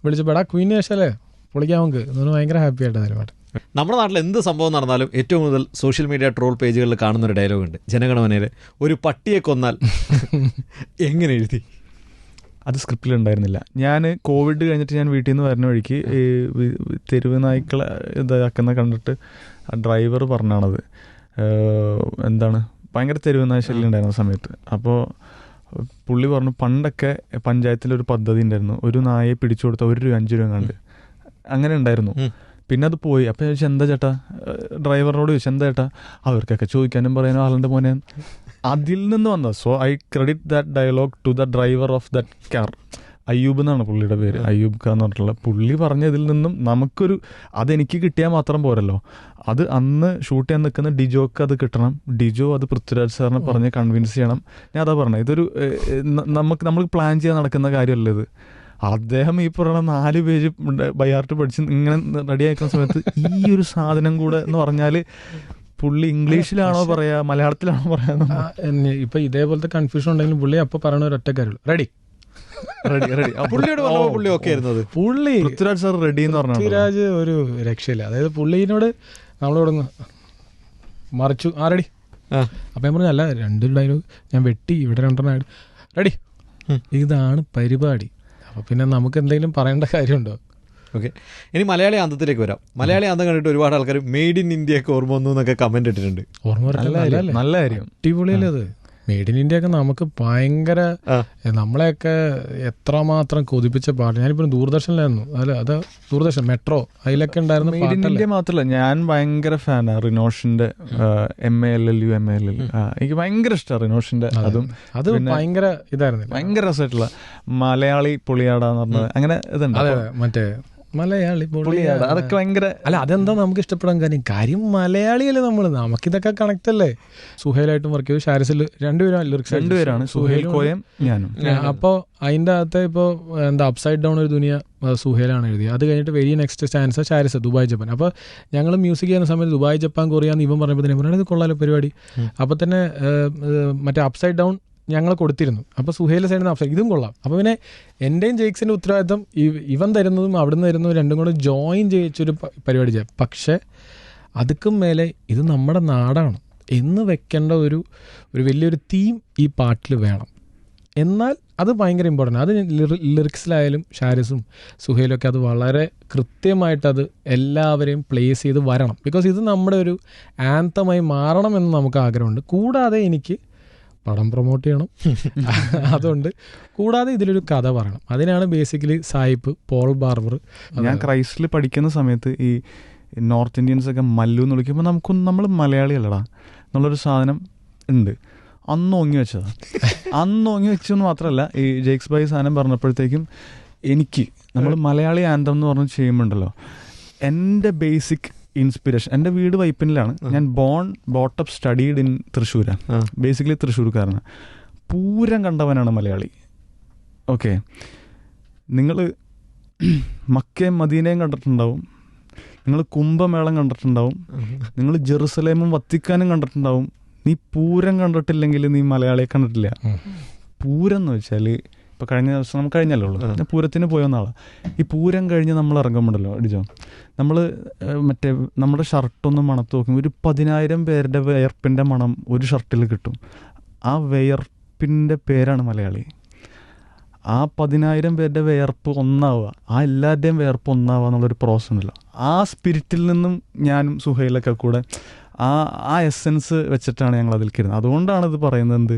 വിളിച്ചപ്പോൾ എടാ ക്വീൻ ശേഷല്ലേ പൊളിക്കാൻ നമുക്ക് എന്ന് ഭയങ്കര ഹാപ്പി ആയിട്ട് സലീമേട്ടൻ. നമ്മുടെ നാട്ടിൽ എന്ത് സംഭവം നടന്നാലും ഏറ്റവും കൂടുതൽ സോഷ്യൽ മീഡിയ ട്രോൾ പേജുകളിൽ കാണുന്നൊരു ഡയലോഗുണ്ട്, ജനഗണമനയിൽ ഒരു പട്ടിയെ കൊന്നാൽ എങ്ങനെ എഴുതി? അത് സ്ക്രിപ്റ്റിലുണ്ടായിരുന്നില്ല. ഞാൻ കോവിഡ് കഴിഞ്ഞിട്ട് ഞാൻ വീട്ടിൽ നിന്ന് വരുന്ന വഴിക്ക് ഈ തെരുവ് നായ്ക്കളെ ഇതാക്കുന്ന കണ്ടിട്ട് ആ ഡ്രൈവർ പറഞ്ഞാണത്. എന്താണ് ഭയങ്കര തെരുവ് നായ ശല്യം ഉണ്ടായിരുന്ന സമയത്ത്. അപ്പോൾ പുള്ളി പറഞ്ഞു പണ്ടൊക്കെ പഞ്ചായത്തിലൊരു പദ്ധതി ഉണ്ടായിരുന്നു, ഒരു നായയെ പിടിച്ചു കൊടുത്താൽ 1 രൂപ 5 രൂപ കണ്ട് അങ്ങനെ ഉണ്ടായിരുന്നു. പിന്നെ അത് പോയി. അപ്പോൾ ചോദിച്ചാൽ എന്താ ചേട്ടാ, ഡ്രൈവറിനോട് ചോദിച്ചാൽ എന്താ ചേട്ടാ, അവർക്കൊക്കെ ചോദിക്കാനും പറയാനും ആളുടെ മോനെ. അതിൽ നിന്ന് വന്നത്. So I credit that dialogue to the driver of that car. അയ്യൂബ് എന്നാണ് പുള്ളിയുടെ പേര്, അയ്യൂബ് ഖാൻ എന്ന് പറഞ്ഞിട്ടുള്ള പുള്ളി പറഞ്ഞതിൽ നിന്നും നമുക്കൊരു അതെനിക്ക് കിട്ടിയാൽ മാത്രം പോരല്ലോ, അത് അന്ന് ഷൂട്ട് ചെയ്യാൻ നിൽക്കുന്ന ഡിജോക്ക് അത് കിട്ടണം. ഡിജോ അത് പൃഥ്വിരാജ് സാറിനെ പറഞ്ഞ് കൺവിൻസ് ചെയ്യണം. ഞാൻ അതാ പറഞ്ഞത്, ഇതൊരു നമ്മൾ പ്ലാൻ ചെയ്യാൻ നടക്കുന്ന കാര്യമല്ല ഇത്. അദ്ദേഹം ഈ പറയുന്ന 4 പേജ് ബൈഹാർട്ട് പഠിച്ച് ഇങ്ങനെ റെഡി ആക്കുന്ന സമയത്ത് ഈ ഒരു സാധനം കൂടെ എന്ന് പറഞ്ഞാൽ പുള്ളി ഇംഗ്ലീഷിലാണോ പറയാ മലയാളത്തിലാണോ പറയാ? ഇപ്പൊ ഇതേപോലത്തെ കൺഫ്യൂഷൻ ഉണ്ടെങ്കിലും പുള്ളി അപ്പൊ പറയണ ഒരു ഒറ്റ കാര്യമുള്ളൂ, റെഡി. പുള്ളി പൃഥ്വിരാജ് സാർ റെഡി എന്ന് പറഞ്ഞു. പൃഥ്വിരാജ് ഒരു രക്ഷയില്ല. അതായത് പുള്ളിനോട് നമ്മളോട് മറിച്ചു ആ റെഡി. അപ്പൊ ഞാൻ പറഞ്ഞു അല്ല 2 ഡയലോഗ് ഞാൻ വെട്ടി, ഇവിടെ 2 റെഡി, ഇതാണ് പരിപാടി. അപ്പോൾ പിന്നെ നമുക്ക് എന്തെങ്കിലും പറയേണ്ട കാര്യമുണ്ടോ? ഓക്കെ, ഇനി മലയാളി അന്തത്തിലേക്ക് വരാം. മലയാളി അന്തം കണ്ടിട്ട് ഒരുപാട് ആൾക്കാർ മെയ്ഡ് ഇൻ ഇന്ത്യ ഒക്കെ ഓർമ്മ വന്നു എന്നൊക്കെ കമന്റ് ഇട്ടിട്ടുണ്ട്. ഓർമ്മ നല്ല കാര്യം, അടിപൊളിയല്ലേ അത്. മെയ്ഡ് ഇൻ ഇന്ത്യ ഒക്കെ നമുക്ക് ഭയങ്കര, നമ്മളെയൊക്കെ എത്രമാത്രം കൊതിപ്പിച്ച പാട്ട്. ഞാനിപ്പോൾ ദൂരദർശനിലായിരുന്നു, അല്ല അത് ദൂരദർശൻ മെട്രോ അതിലൊക്കെ ഉണ്ടായിരുന്നു. മെയ്ഡ് ഇൻ ഇന്ത്യ മാത്രമല്ല, ഞാൻ ഭയങ്കര ഫാനാണ് റിനോഷിന്റെ MALLU. എനിക്ക് ഭയങ്കര ഇഷ്ടമാണ് റിനോഷിന്റെ. അത് ഭയങ്കര ഇതായിരുന്നു, ഭയങ്കര രസമായിട്ടുള്ള മലയാളി പൊളിയാടാന്ന് പറഞ്ഞത് അങ്ങനെ ഇതുണ്ട്. മറ്റേ മലയാളി പൊളിയാട അതൊക്കെ ഭയങ്കര. അല്ല അതെന്താ നമുക്ക് ഇഷ്ടപ്പെടാൻ കാര്യം മലയാളിയല്ലേ നമ്മൾ, നമുക്കിതൊക്കെ കണക്ട് അല്ലേ. സുഹേലായിട്ടും വർക്ക് ചെയ്തു, ഷാരിസിൽ രണ്ടുപേരാണ് സുഹേൽ കോയം ഞാനും. അപ്പോൾ അതിൻ്റെ അകത്ത് ഇപ്പോൾ എന്താ അപ്സൈഡ് ഡൗൺ ഒരു ദുനിയ സുഹേലാണ് എഴുതിയത്. അത് കഴിഞ്ഞിട്ട് very next stance Sharis Dubai Japan. അപ്പോൾ ഞങ്ങൾ മ്യൂസിക് ചെയ്യുന്ന സമയത്ത് ദുബായ് ജപ്പാൻ കൊറിയാന്ന് ഇവൻ പറഞ്ഞപ്പോൾ തന്നെ പറഞ്ഞത് കൊള്ളാലോ പരിപാടി. അപ്പോൾ തന്നെ മറ്റേ അപ്സൈഡ് ഡൗൺ ഞങ്ങൾ കൊടുത്തിരുന്നു. അപ്പോൾ സുഹേൽ സൈഡിൽ നിന്ന് അപ്സൈഡ് ഇതും കൊള്ളാം. അപ്പോൾ പിന്നെ എൻ്റെയും ജെയ്ക്സിൻ്റെ ഉത്തരവാദിത്തം ഇവൻ തരുന്നതും അവിടുന്ന് തരുന്നതും രണ്ടും കൂടെ ജോയിൻ ചെയ്യിച്ചൊരു പരിപാടി ചെയ്യാം. പക്ഷേ അതുക്കും മേലെ ഇത് നമ്മുടെ നാടാണ് എന്ന് വെക്കേണ്ട ഒരു വലിയൊരു തീം ഈ പാട്ടിൽ വേണം. എന്നാൽ അത് ഭയങ്കര ഇമ്പോർട്ടൻ്റ്. അത് ലിറിക്സിലായാലും ഷാരിസും സുഹേലൊക്കെ അത് വളരെ കൃത്യമായിട്ടത് എല്ലാവരെയും പ്ലേസ് ചെയ്ത് വരണം. ബിക്കോസ് ഇത് നമ്മുടെ ഒരു ആന്തമായി മാറണമെന്ന് നമുക്ക് ആഗ്രഹമുണ്ട്. കൂടാതെ എനിക്ക് പടം പ്രൊമോട്ട് ചെയ്യണം, അതുകൊണ്ട് കൂടാതെ ഇതിലൊരു കഥ പറയണം. അതിനാണ് ബേസിക്കലി സായിപ്പ്, പോൾ ബാർബർ. ഞാൻ ക്രൈസ്റ്റിൽ പഠിക്കുന്ന സമയത്ത് ഈ നോർത്ത് ഇന്ത്യൻസൊക്കെ മല്ലു എന്ന് വിളിക്കുമ്പോൾ നമ്മൾ മലയാളി അല്ലടാ എന്നുള്ളൊരു സാധനം ഉണ്ട്. അന്ന് ഓങ്ങി വെച്ചതാണ്. അന്ന് ഓങ്ങി വെച്ചെന്ന് മാത്രമല്ല, ഈ ജെയ്ക്സ് ബൈ സാധനം പറഞ്ഞപ്പോഴത്തേക്കും എനിക്ക് നമ്മൾ മലയാളി ആന്തം എന്ന് പറഞ്ഞ് ചെയ്യുമ്പോണ്ടല്ലോ, എൻ്റെ ബേസിക് ഇൻസ്പിറേഷൻ, എൻ്റെ വീട് വൈപ്പിനിലാണ്. ഞാൻ ബോട്ടപ്പ് സ്റ്റഡീഡ് ഇൻ തൃശ്ശൂരാണ്, ബേസിക്കലി തൃശ്ശൂർക്കാരനാണ്. പൂരം കണ്ടവനാണ് മലയാളി. ഓക്കെ, നിങ്ങൾ മക്കയും മദീനയും കണ്ടിട്ടുണ്ടാവും, നിങ്ങൾ കുംഭമേളം കണ്ടിട്ടുണ്ടാവും, നിങ്ങൾ ജെറുസലേമും വത്തിക്കാനും കണ്ടിട്ടുണ്ടാവും. നീ പൂരം കണ്ടിട്ടില്ലെങ്കിൽ നീ മലയാളിയെ കണ്ടിട്ടില്ല. പൂരം എന്ന് വെച്ചാൽ ഇപ്പോൾ കഴിഞ്ഞ ദിവസം നമുക്ക് കഴിഞ്ഞല്ലോ ഉള്ളൂ, ഞാൻ പൂരത്തിന് പോയ ഒന്നാളാണ്. ഈ പൂരം കഴിഞ്ഞ് നമ്മൾ ഇറങ്ങുമ്പോഴല്ലോ അടിച്ചോ, നമ്മൾ മറ്റേ നമ്മുടെ ഷർട്ടൊന്നും മണത്ത് നോക്കുമ്പോൾ ഒരു 10,000 പേരുടെ വിയർപ്പിൻ്റെ മണം ഒരു ഷർട്ടിൽ കിട്ടും. ആ വിയർപ്പിൻ്റെ പേരാണ് മലയാളി. ആ 10,000 പേരുടെ വിയർപ്പ് ഒന്നാവുക, ആ എല്ലാവരുടെയും വിയർപ്പ് ഒന്നാവുക എന്നുള്ളൊരു പ്രോസസ് ഉണ്ടല്ലോ. ആ സ്പിരിറ്റിൽ നിന്നും ഞാനും സുഹൈലൊക്കെ കൂടെ ആ എസെൻസ് വെച്ചിട്ടാണ് ഞങ്ങൾ അതിൽ കയറുന്നത്. അതുകൊണ്ടാണ് ഇത് പറയുന്നത്,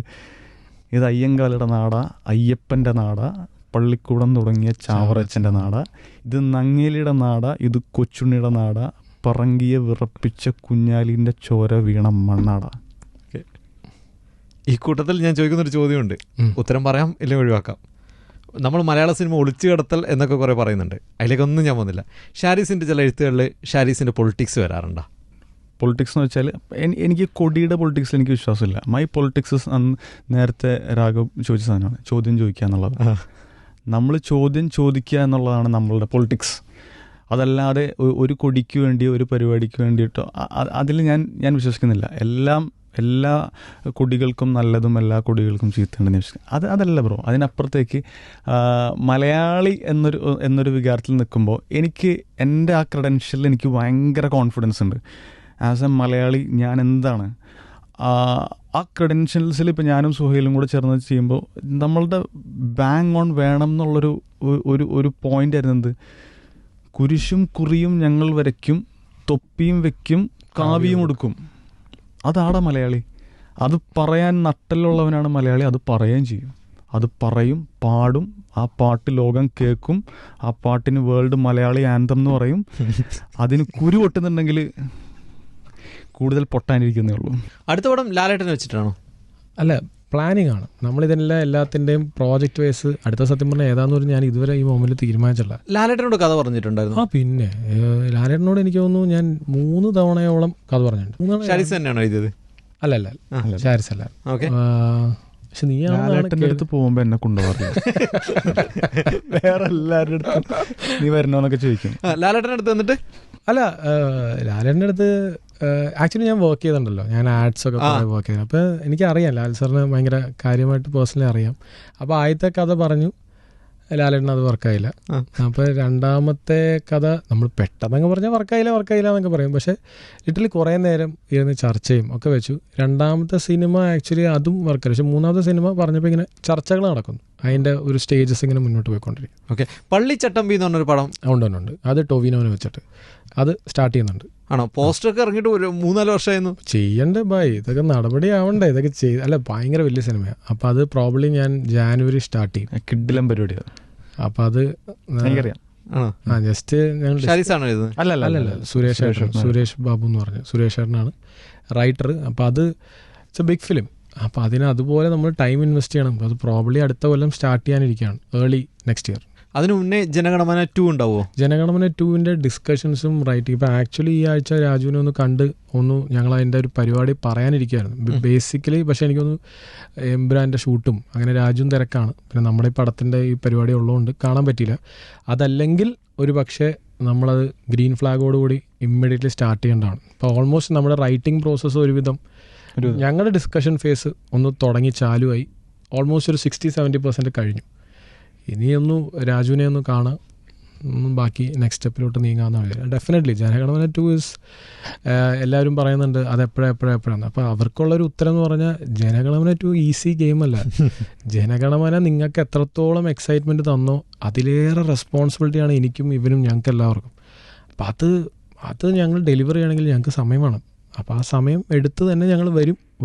ഇത് അയ്യങ്കാലയുടെ നാടാ, അയ്യപ്പൻ്റെ നാടാ, പള്ളിക്കൂടം തുടങ്ങിയ ചാവറച്ചൻ്റെ നാടാ, ഇത് നങ്ങേലിയുടെ നാടാ, ഇത് കൊച്ചുണ്ണിയുടെ നാടാ, പറങ്കിയെ വിറപ്പിച്ച കുഞ്ഞാലിൻ്റെ ചോര വീണ മണ്ണാടാ. ഈ കൂട്ടത്തിൽ ഞാൻ ചോദിക്കുന്നൊരു ചോദ്യമുണ്ട്, ഉത്തരം പറയാം ഇല്ലെങ്കിൽ ഒഴിവാക്കാം. നമ്മൾ മലയാള സിനിമ ഒളിച്ചു കിടത്തൽ എന്നൊക്കെ കുറേ പറയുന്നുണ്ട്, അതിലേക്കൊന്നും ഞാൻ വന്നില്ല. ഷാരിസിൻ്റെ ചില എഴുത്തുകളിൽ ഷാരിസിൻ്റെ പൊളിറ്റിക്സ് വരാറുണ്ടോ? പൊളിറ്റിക്സ് എന്ന് വെച്ചാൽ എനിക്ക് കൊടിയുടെ പൊളിറ്റിക്സിൽ എനിക്ക് വിശ്വാസമില്ല. മൈ പൊളിറ്റിക്സ് അന്ന് നേരത്തെ രാഘവ് ചോദിച്ച സാധനമാണ്, ചോദ്യം ചോദിക്കുക എന്നുള്ളത്. നമ്മൾ ചോദ്യം ചോദിക്കുക എന്നുള്ളതാണ് നമ്മളുടെ പൊളിറ്റിക്സ്. അതല്ലാതെ ഒരു കൊടിക്ക് വേണ്ടിയോ ഒരു പരിപാടിക്ക് വേണ്ടിയിട്ടോ അതിൽ ഞാൻ വിശ്വസിക്കുന്നില്ല. എല്ലാ കൊടികൾക്കും നല്ലതും എല്ലാ കൊടികൾക്കും ചീത്തയുണ്ടെന്ന് വിശ്വസിക്കും. അതല്ല ബ്രോ. അതിനപ്പുറത്തേക്ക് മലയാളി എന്നൊരു വികാരത്തിൽ നിൽക്കുമ്പോൾ എനിക്ക് എൻ്റെ ആ ക്രെഡൻഷ്യലിൽ എനിക്ക് ഭയങ്കര കോൺഫിഡൻസ് ഉണ്ട്. ആസ് എ മലയാളി ഞാൻ എന്താണ് ആ ക്രെഡൻഷ്യൽസിൽ ഇപ്പോൾ ഞാനും സുഹൈലും കൂടെ ചേർന്ന് ചെയ്യുമ്പോൾ നമ്മളുടെ ബാങ് ഓൺ വേണം എന്നുള്ളൊരു ഒരു പോയിൻ്റ് ആയിരുന്നത്. കുരിശും കുറിയും ഞങ്ങൾ വരയ്ക്കും, തൊപ്പിയും വയ്ക്കും, കാവ്യം കൊടുക്കും. അതാണ് മലയാളി. അത് പറയാൻ നട്ടലുള്ളവനാണ് മലയാളി. അത് പറയുകയും ചെയ്യും, അത് പറയും, പാടും. ആ പാട്ട് ലോകം കേൾക്കും. ആ പാട്ടിന് വേൾഡ് മലയാളി ആന്തം എന്ന് പറയും. അതിന് കുരു പൊട്ടുന്നുണ്ടെങ്കിൽ കൂടുതൽ പൊട്ടാനിരിക്കുന്നേ ഉള്ളൂ. അടുത്ത പടം ലാലേട്ടനെ വെച്ചിട്ടാണോ? അല്ല, പ്ലാനിങ് ആണ്. നമ്മളിതെല്ലാം എല്ലാത്തിൻ്റെയും പ്രോജക്റ്റ് വൈസ് അടുത്ത സത്യം പറഞ്ഞാൽ ഏതാന്ന് പറഞ്ഞാൽ ഞാൻ ഇതുവരെ ഈ മൊമെന്റിൽ തീരുമാനിച്ചില്ല. ലാലേട്ടനോട് കഥ പറഞ്ഞിട്ടുണ്ടായിരുന്നു? പിന്നെ ലാലേട്ടനോട് എനിക്ക് തോന്നുന്നു ഞാൻ 3 തവണയോളം കഥ പറഞ്ഞിട്ടുണ്ട്. ഷാരിസ് തന്നെയാണോ എഴുതിയത്? അല്ല, ഷാരിസ് അല്ല. പക്ഷെ നീ ലാലേട്ടൻ്റെ അടുത്ത് പോകുമ്പോ എന്നെ കൊണ്ടുപോകാറില്ല. വേറെ എല്ലാവരുടെ അടുത്തും നീ വരണോന്നൊക്കെ ചോദിക്കും. ലാലേട്ടൻ്റെ അടുത്ത് വന്നിട്ട് അല്ല, ലാലേട്ടൻ്റെ അടുത്ത് ആക്ച്വലി ഞാൻ വർക്ക് ചെയ്തിട്ടുണ്ടല്ലോ, ഞാൻ ആഡ്സ് ഒക്കെ വർക്ക് ചെയ്തു. അപ്പോൾ എനിക്കറിയാം ലാൽ സാറിന് ഭയങ്കര കാര്യമായിട്ട് പേഴ്സണലി അറിയാം. അപ്പോൾ ആദ്യത്തെ കഥ പറഞ്ഞു, ലാലേട്ടൻ അത് വർക്കായില്ല. അപ്പോൾ രണ്ടാമത്തെ കഥ നമ്മൾ പെട്ടെന്നങ്ങ് പറഞ്ഞാൽ വർക്കായില്ല എന്നൊക്കെ പറയും. പക്ഷേ ലിറ്ററലി കുറേ നേരം ഇരുന്ന് ചർച്ചയും ഒക്കെ വെച്ചു. രണ്ടാമത്തെ സിനിമ ആക്ച്വലി അതും വർക്കായില്ല. പക്ഷേ മൂന്നാമത്തെ സിനിമ പറഞ്ഞപ്പോൾ ഇങ്ങനെ ചർച്ചകൾ നടക്കുന്നു, അതിൻ്റെ ഒരു സ്റ്റേജസ് ഇങ്ങനെ മുന്നോട്ട് പോയിക്കൊണ്ടിരിക്കും. ഓക്കെ, പള്ളിച്ചട്ടമ്പി എന്ന് പറഞ്ഞൊരു പടം ഉണ്ട്. അത് ടൊവിനോനെ വെച്ചിട്ട് അത് സ്റ്റാർട്ട് ചെയ്യുന്നുണ്ട്. ആണോ? പോസ്റ്ററൊക്കെ ഇറങ്ങിയിട്ട് ഒരു 3-4 വർഷമായിരുന്നു. ചെയ്യണ്ടേ ബായ്, ഇതൊക്കെ നടപടി ആവണ്ടേ, ഇതൊക്കെ അല്ല ഭയങ്കര വലിയ സിനിമയാണ്. അപ്പോൾ അത് പ്രോബ്ലി ഞാൻ ജാനുവരി സ്റ്റാർട്ട് ചെയ്യും. കിഡിലം പരിപാടിയാണ്. അപ്പോൾ അത് എനിക്കറിയാം. ജസ്റ്റ് ഞങ്ങൾ അല്ലല്ല സുരേഷ് ബാബു എന്ന് പറഞ്ഞു, സുരേഷ് ഏട്ടനാണ് റൈറ്റർ. അപ്പോൾ അത് ഇറ്റ്സ് എ ബിഗ് ഫിലിം. അപ്പോൾ അതിന് അതുപോലെ നമ്മൾ ടൈം ഇൻവെസ്റ്റ് ചെയ്യണം. അത് പ്രോബ്ലി അടുത്ത കൊല്ലം സ്റ്റാർട്ട് ചെയ്യാനിരിക്കുകയാണ്, ഏർലി നെക്സ്റ്റ് ഇയർ. അതിന് മുന്നേ ജനഗണമന 2 ഉണ്ടാവുമോ? ജനഗണമന 2ൻ്റെ ഡിസ്കഷൻസും റൈറ്റിംഗ്. ഇപ്പോൾ ആക്ച്വലി ഈ ആഴ്ച രാജുവിനെ ഒന്ന് ഞങ്ങൾ അതിൻ്റെ ഒരു പരിപാടി പറയാനിരിക്കുകയായിരുന്നു ബേസിക്കലി. പക്ഷേ എനിക്കൊന്ന് എംബ്രാൻ്റെ ഷൂട്ടും അങ്ങനെ രാജുവും തിരക്കാണ്. പിന്നെ നമ്മുടെ ഈ പടത്തിൻ്റെ ഈ പരിപാടി ഉള്ളതുകൊണ്ട് കാണാൻ പറ്റിയില്ല. അതല്ലെങ്കിൽ ഒരു പക്ഷേ നമ്മളത് ഗ്രീൻ ഫ്ലാഗോടുകൂടി ഇമ്മീഡിയറ്റ്ലി സ്റ്റാർട്ട് ചെയ്യേണ്ടതാണ്. ഇപ്പോൾ ഓൾമോസ്റ്റ് നമ്മുടെ റൈറ്റിംഗ് പ്രോസസ്സ് ഒരുവിധം ഞങ്ങളുടെ ഡിസ്കഷൻ ഫേസ് ഒന്ന് തുടങ്ങി ചാലുവായി. ഓൾമോസ്റ്റ് ഒരു 60-70% കഴിഞ്ഞു. ഇനിയൊന്നു രാജുവിനെ ഒന്ന് കാണാം, ബാക്കി നെക്സ്റ്റ് സ്റ്റെപ്പിലോട്ട് നീങ്ങാമെന്നാണ് വിചാരിച്ചത്. ഡെഫിനറ്റ്ലി ജനഗണമന 2 എല്ലാവരും പറയുന്നുണ്ട് അതെപ്പോഴാണ്. അപ്പോൾ അവർക്കുള്ളൊരു ഉത്തരം എന്ന് പറഞ്ഞാൽ ജനഗണമന 2 ഈസി ഗെയിമല്ല. ജനഗണമന നിങ്ങൾക്ക് എത്രത്തോളം എക്സൈറ്റ്മെൻറ്റ് തന്നോ അതിലേറെ റെസ്പോൺസിബിലിറ്റിയാണ് എനിക്കും ഇവനും ഞങ്ങൾക്ക് എല്ലാവർക്കും. അപ്പം അത് ഞങ്ങൾ ഡെലിവറി ചെയ്യണമെങ്കിൽ ഞങ്ങൾക്ക് സമയം വേണം. അപ്പോൾ ആ സമയം എടുത്ത് തന്നെ ഞങ്ങൾ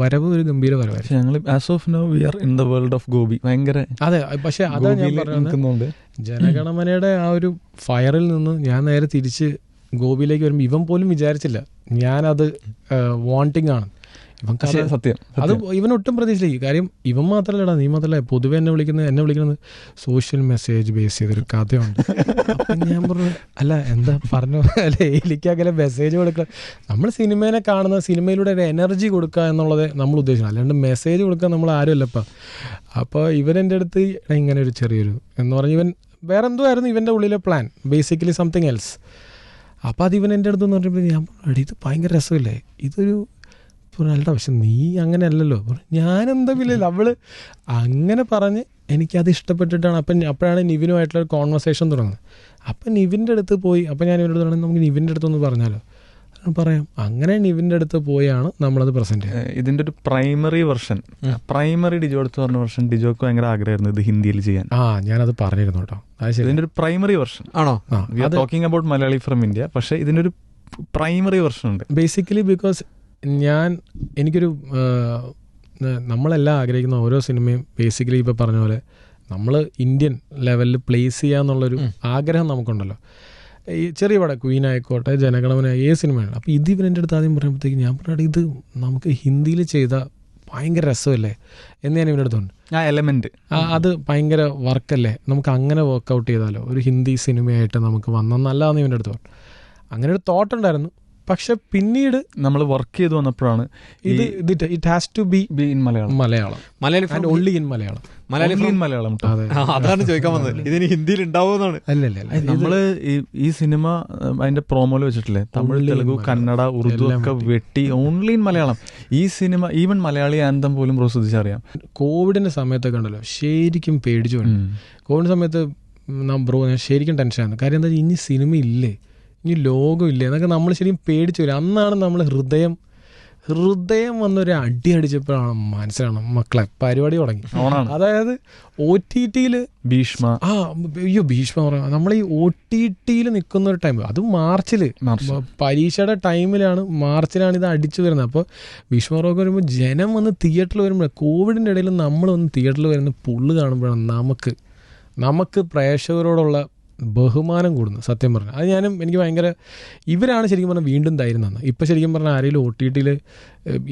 വരവ് ഒരു ഗംഭീര വരവായിരുന്നു. ഞങ്ങൾ as of now we are in the world of Gopi. ഭയങ്കര അതെ. പക്ഷെ അതാ ഞാൻ പറയുന്നത്, ജനഗണമനയുടെ ആ ഒരു ഫയറിൽ നിന്ന് ഞാൻ നേരെ തിരിച്ച് ഗോപിയിലേക്ക് വരുമ്പോൾ ഇവൻ പോലും വിചാരിച്ചില്ല ഞാനത് വാണ്ടിങ് ആണ്. ഇവൻ സത്യം അത് ഇവനൊട്ടും പ്രതീക്ഷിച്ചില്ല. കാര്യം ഇവൻ മാത്രമല്ലടാ, നീ മാത്രമല്ല, പൊതുവെ എന്നെ വിളിക്കുന്നത് സോഷ്യൽ മെസ്സേജ് ബേസ് ചെയ്തൊരു കഥയുണ്ട്. അപ്പം ഞാൻ പറഞ്ഞു അല്ല എന്താ പറഞ്ഞു അല്ലെ, എനിക്കങ്ങനെ മെസ്സേജ് കൊടുക്കുക, നമ്മൾ സിനിമേനെ കാണുന്ന സിനിമയിലൂടെ ഒരു എനർജി കൊടുക്കുക എന്നുള്ളത് നമ്മൾ ഉദ്ദേശിക്കണം, അല്ലാണ്ട് മെസ്സേജ് കൊടുക്കുക നമ്മൾ ആരുമല്ലപ്പം. അപ്പോൾ ഇവനെൻ്റെ അടുത്ത് ഇങ്ങനെ ഒരു ചെറിയൊരു എന്ന് പറഞ്ഞ് ഇവൻ വേറെ എന്തോ ആയിരുന്നു ഇവൻ്റെ ഉള്ളിലെ പ്ലാൻ, ബേസിക്കലി സംതിങ് എൽസ്. അപ്പോൾ അത് ഇവൻ എൻ്റെ അടുത്ത് എന്ന് പറഞ്ഞപ്പോൾ ഞാൻ പറഞ്ഞു ഇത് ഭയങ്കര രസമില്ലേ, ഇതൊരു അല്ല പക്ഷെ നീ അങ്ങനെ അല്ലല്ലോ. ഞാനെന്താ വിലയില്ല അവള് അങ്ങനെ പറഞ്ഞ് എനിക്കത് ഇഷ്ടപ്പെട്ടിട്ടാണ്. അപ്പോഴാണ് നിവിനുമായിട്ടുള്ള ഒരു കോൺവെർസേഷൻ തുടങ്ങുന്നത്. അപ്പം നിവിൻ്റെ അടുത്ത് പോയി, അപ്പം ഞാൻ ഇവരോട് തുടങ്ങി നമുക്ക് നിവിൻ്റെ അടുത്തൊന്ന് പറഞ്ഞാലോ, പറയാം. അങ്ങനെ നിവിൻ്റെ അടുത്ത് പോയാണ് നമ്മളത് പ്രസന്റ് ചെയ്യുന്നത്. ഇതിന്റെ ഒരു പ്രൈമറി വെർഷൻ, പ്രൈമറി ഡിജോ എടുത്ത് പറഞ്ഞ വെർഷൻ ഡിജോക്ക് ഭയങ്കര ആഗ്രഹമായിരുന്നു ഇത് ഹിന്ദിയിൽ ചെയ്യാൻ. ഞാനത് പറഞ്ഞിരുന്നു കേട്ടോ. ഇതിന്റെ ഒരു പ്രൈമറി വെർഷൻ ആണോ? We are talking about Malayali from India, പക്ഷെ ഇതിന്റെ ഒരു പ്രൈമറി വെർഷൻ ഉണ്ട്. ബേസിക്കലി ബിക്കോസ് എനിക്കൊരു നമ്മളെല്ലാം ആഗ്രഹിക്കുന്ന ഓരോ സിനിമയും ബേസിക്കലി ഇപ്പോൾ പറഞ്ഞ പോലെ നമ്മൾ ഇന്ത്യൻ ലെവലിൽ പ്ലേസ് ചെയ്യാന്നുള്ളൊരു ആഗ്രഹം നമുക്കുണ്ടല്ലോ. ഈ ചെറിയ പടം ക്വീൻ ആയിക്കോട്ടെ, ജനഗണമന, ഏത് സിനിമയാണ്. അപ്പോൾ ഇത് ഇവരെൻ്റെ അടുത്ത് ആദ്യം പറയുമ്പോഴത്തേക്ക് ഞാൻ പറഞ്ഞാൽ ഇത് നമുക്ക് ഹിന്ദിയിൽ ചെയ്താൽ ഭയങ്കര രസമല്ലേ എന്ന് ഞാൻ ഇവൻ്റെ അടുത്തുണ്ട്. എലമെന്റ് അത് ഭയങ്കര വർക്കല്ലേ, നമുക്ക് അങ്ങനെ വർക്കൗട്ട് ചെയ്താലോ, ഒരു ഹിന്ദി സിനിമയായിട്ട് നമുക്ക് വന്നല്ലാന്ന് ഇവൻ്റെ അടുത്ത് പറഞ്ഞു. അങ്ങനെ ഒരു തോട്ട് ഉണ്ടായിരുന്നു. പക്ഷെ പിന്നീട് നമ്മൾ വർക്ക് ചെയ്ത് വന്നപ്പോഴാണ് it has to be in Malayalam only in Malayalam. അതാണ് ചോദിക്കാൻ വന്നത്, ഇതിന് ഹിന്ദിയിൽ ഉണ്ടാവുമെന്നാണ്. അല്ലല്ല, നമ്മള് ഈ സിനിമ അതിന്റെ പ്രോമോയിൽ വെച്ചിട്ടില്ലേ, തമിഴ്, തെലുഗു, കന്നഡ, ഉറുദു ഒക്കെ വെട്ടി ഓൺലി ഇൻ മലയാളം. ഈ സിനിമ ഈവൻ മലയാളി ആന്തം പോലും ശ്രദ്ധിച്ചറിയാം. കോവിഡിന്റെ സമയത്തൊക്കെ ഉണ്ടല്ലോ ശരിക്കും പേടിച്ചു പോയി. കോവിഡ് സമയത്ത് ഞാൻ ശരിക്കും ടെൻഷനായിരുന്നു. കാര്യം എന്താ, ഇനി സിനിമ ഇല്ലേ, ഇനി ലോകമില്ലേ എന്നൊക്കെ നമ്മൾ ശരിക്കും പേടിച്ചു വരും. അന്നാണ് നമ്മൾ ഹൃദയം വന്നൊരു അടി അടിച്ചപ്പോഴാണ് മനസ്സിലാണ് മക്കളെ പരിപാടി തുടങ്ങി. അതായത് OTT-യിൽ ഭീഷ്മ പറയാം. നമ്മൾ ഈ OTT-യിൽ നിൽക്കുന്ന ഒരു ടൈം, അത് മാർച്ചില് പരീക്ഷയുടെ ടൈമിലാണ്, മാർച്ചിലാണ് ഇത് അടിച്ചു വരുന്നത്. അപ്പോൾ ഭീഷ്മറൊക്കെ വരുമ്പോൾ ജനം വന്ന് തിയേറ്ററിൽ വരുമ്പോഴാണ്, കോവിഡിൻ്റെ ഇടയിൽ നമ്മൾ വന്ന് തിയേറ്ററിൽ വരുന്ന പുള്ള് കാണുമ്പോഴാണ് നമുക്ക് പ്രേക്ഷകരോടുള്ള ബഹുമാനം കൂടുന്നു. സത്യം പറഞ്ഞാൽ അത് എനിക്ക് ഭയങ്കര, ഇവരാണ് ശരിക്കും പറഞ്ഞാൽ വീണ്ടും ധൈര്യം തന്നത്. ഇപ്പം ശരിക്കും പറഞ്ഞാൽ ആരെങ്കിലും OTT-യിൽ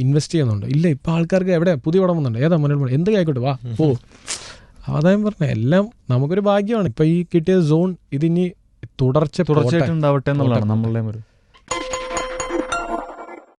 ഇൻവെസ്റ്റ് ചെയ്യുന്നുണ്ടോ ഇല്ല, ഇപ്പം ആൾക്കാർക്ക് എവിടെ പുതിയ പടം വന്നുണ്ട്, ഏതാ മലയാളം എന്തൊക്കെ ആയിക്കോട്ടെ വാ ഓ. അതായത് പറഞ്ഞ എല്ലാം നമുക്കൊരു ഭാഗ്യമാണ്. ഇപ്പം ഈ കിട്ടിയ സോൺ ഇതിനി തുടർച്ചയായിട്ടുണ്ടാവട്ടെ എന്നുള്ളതാണ് നമ്മളുടെ ഒരു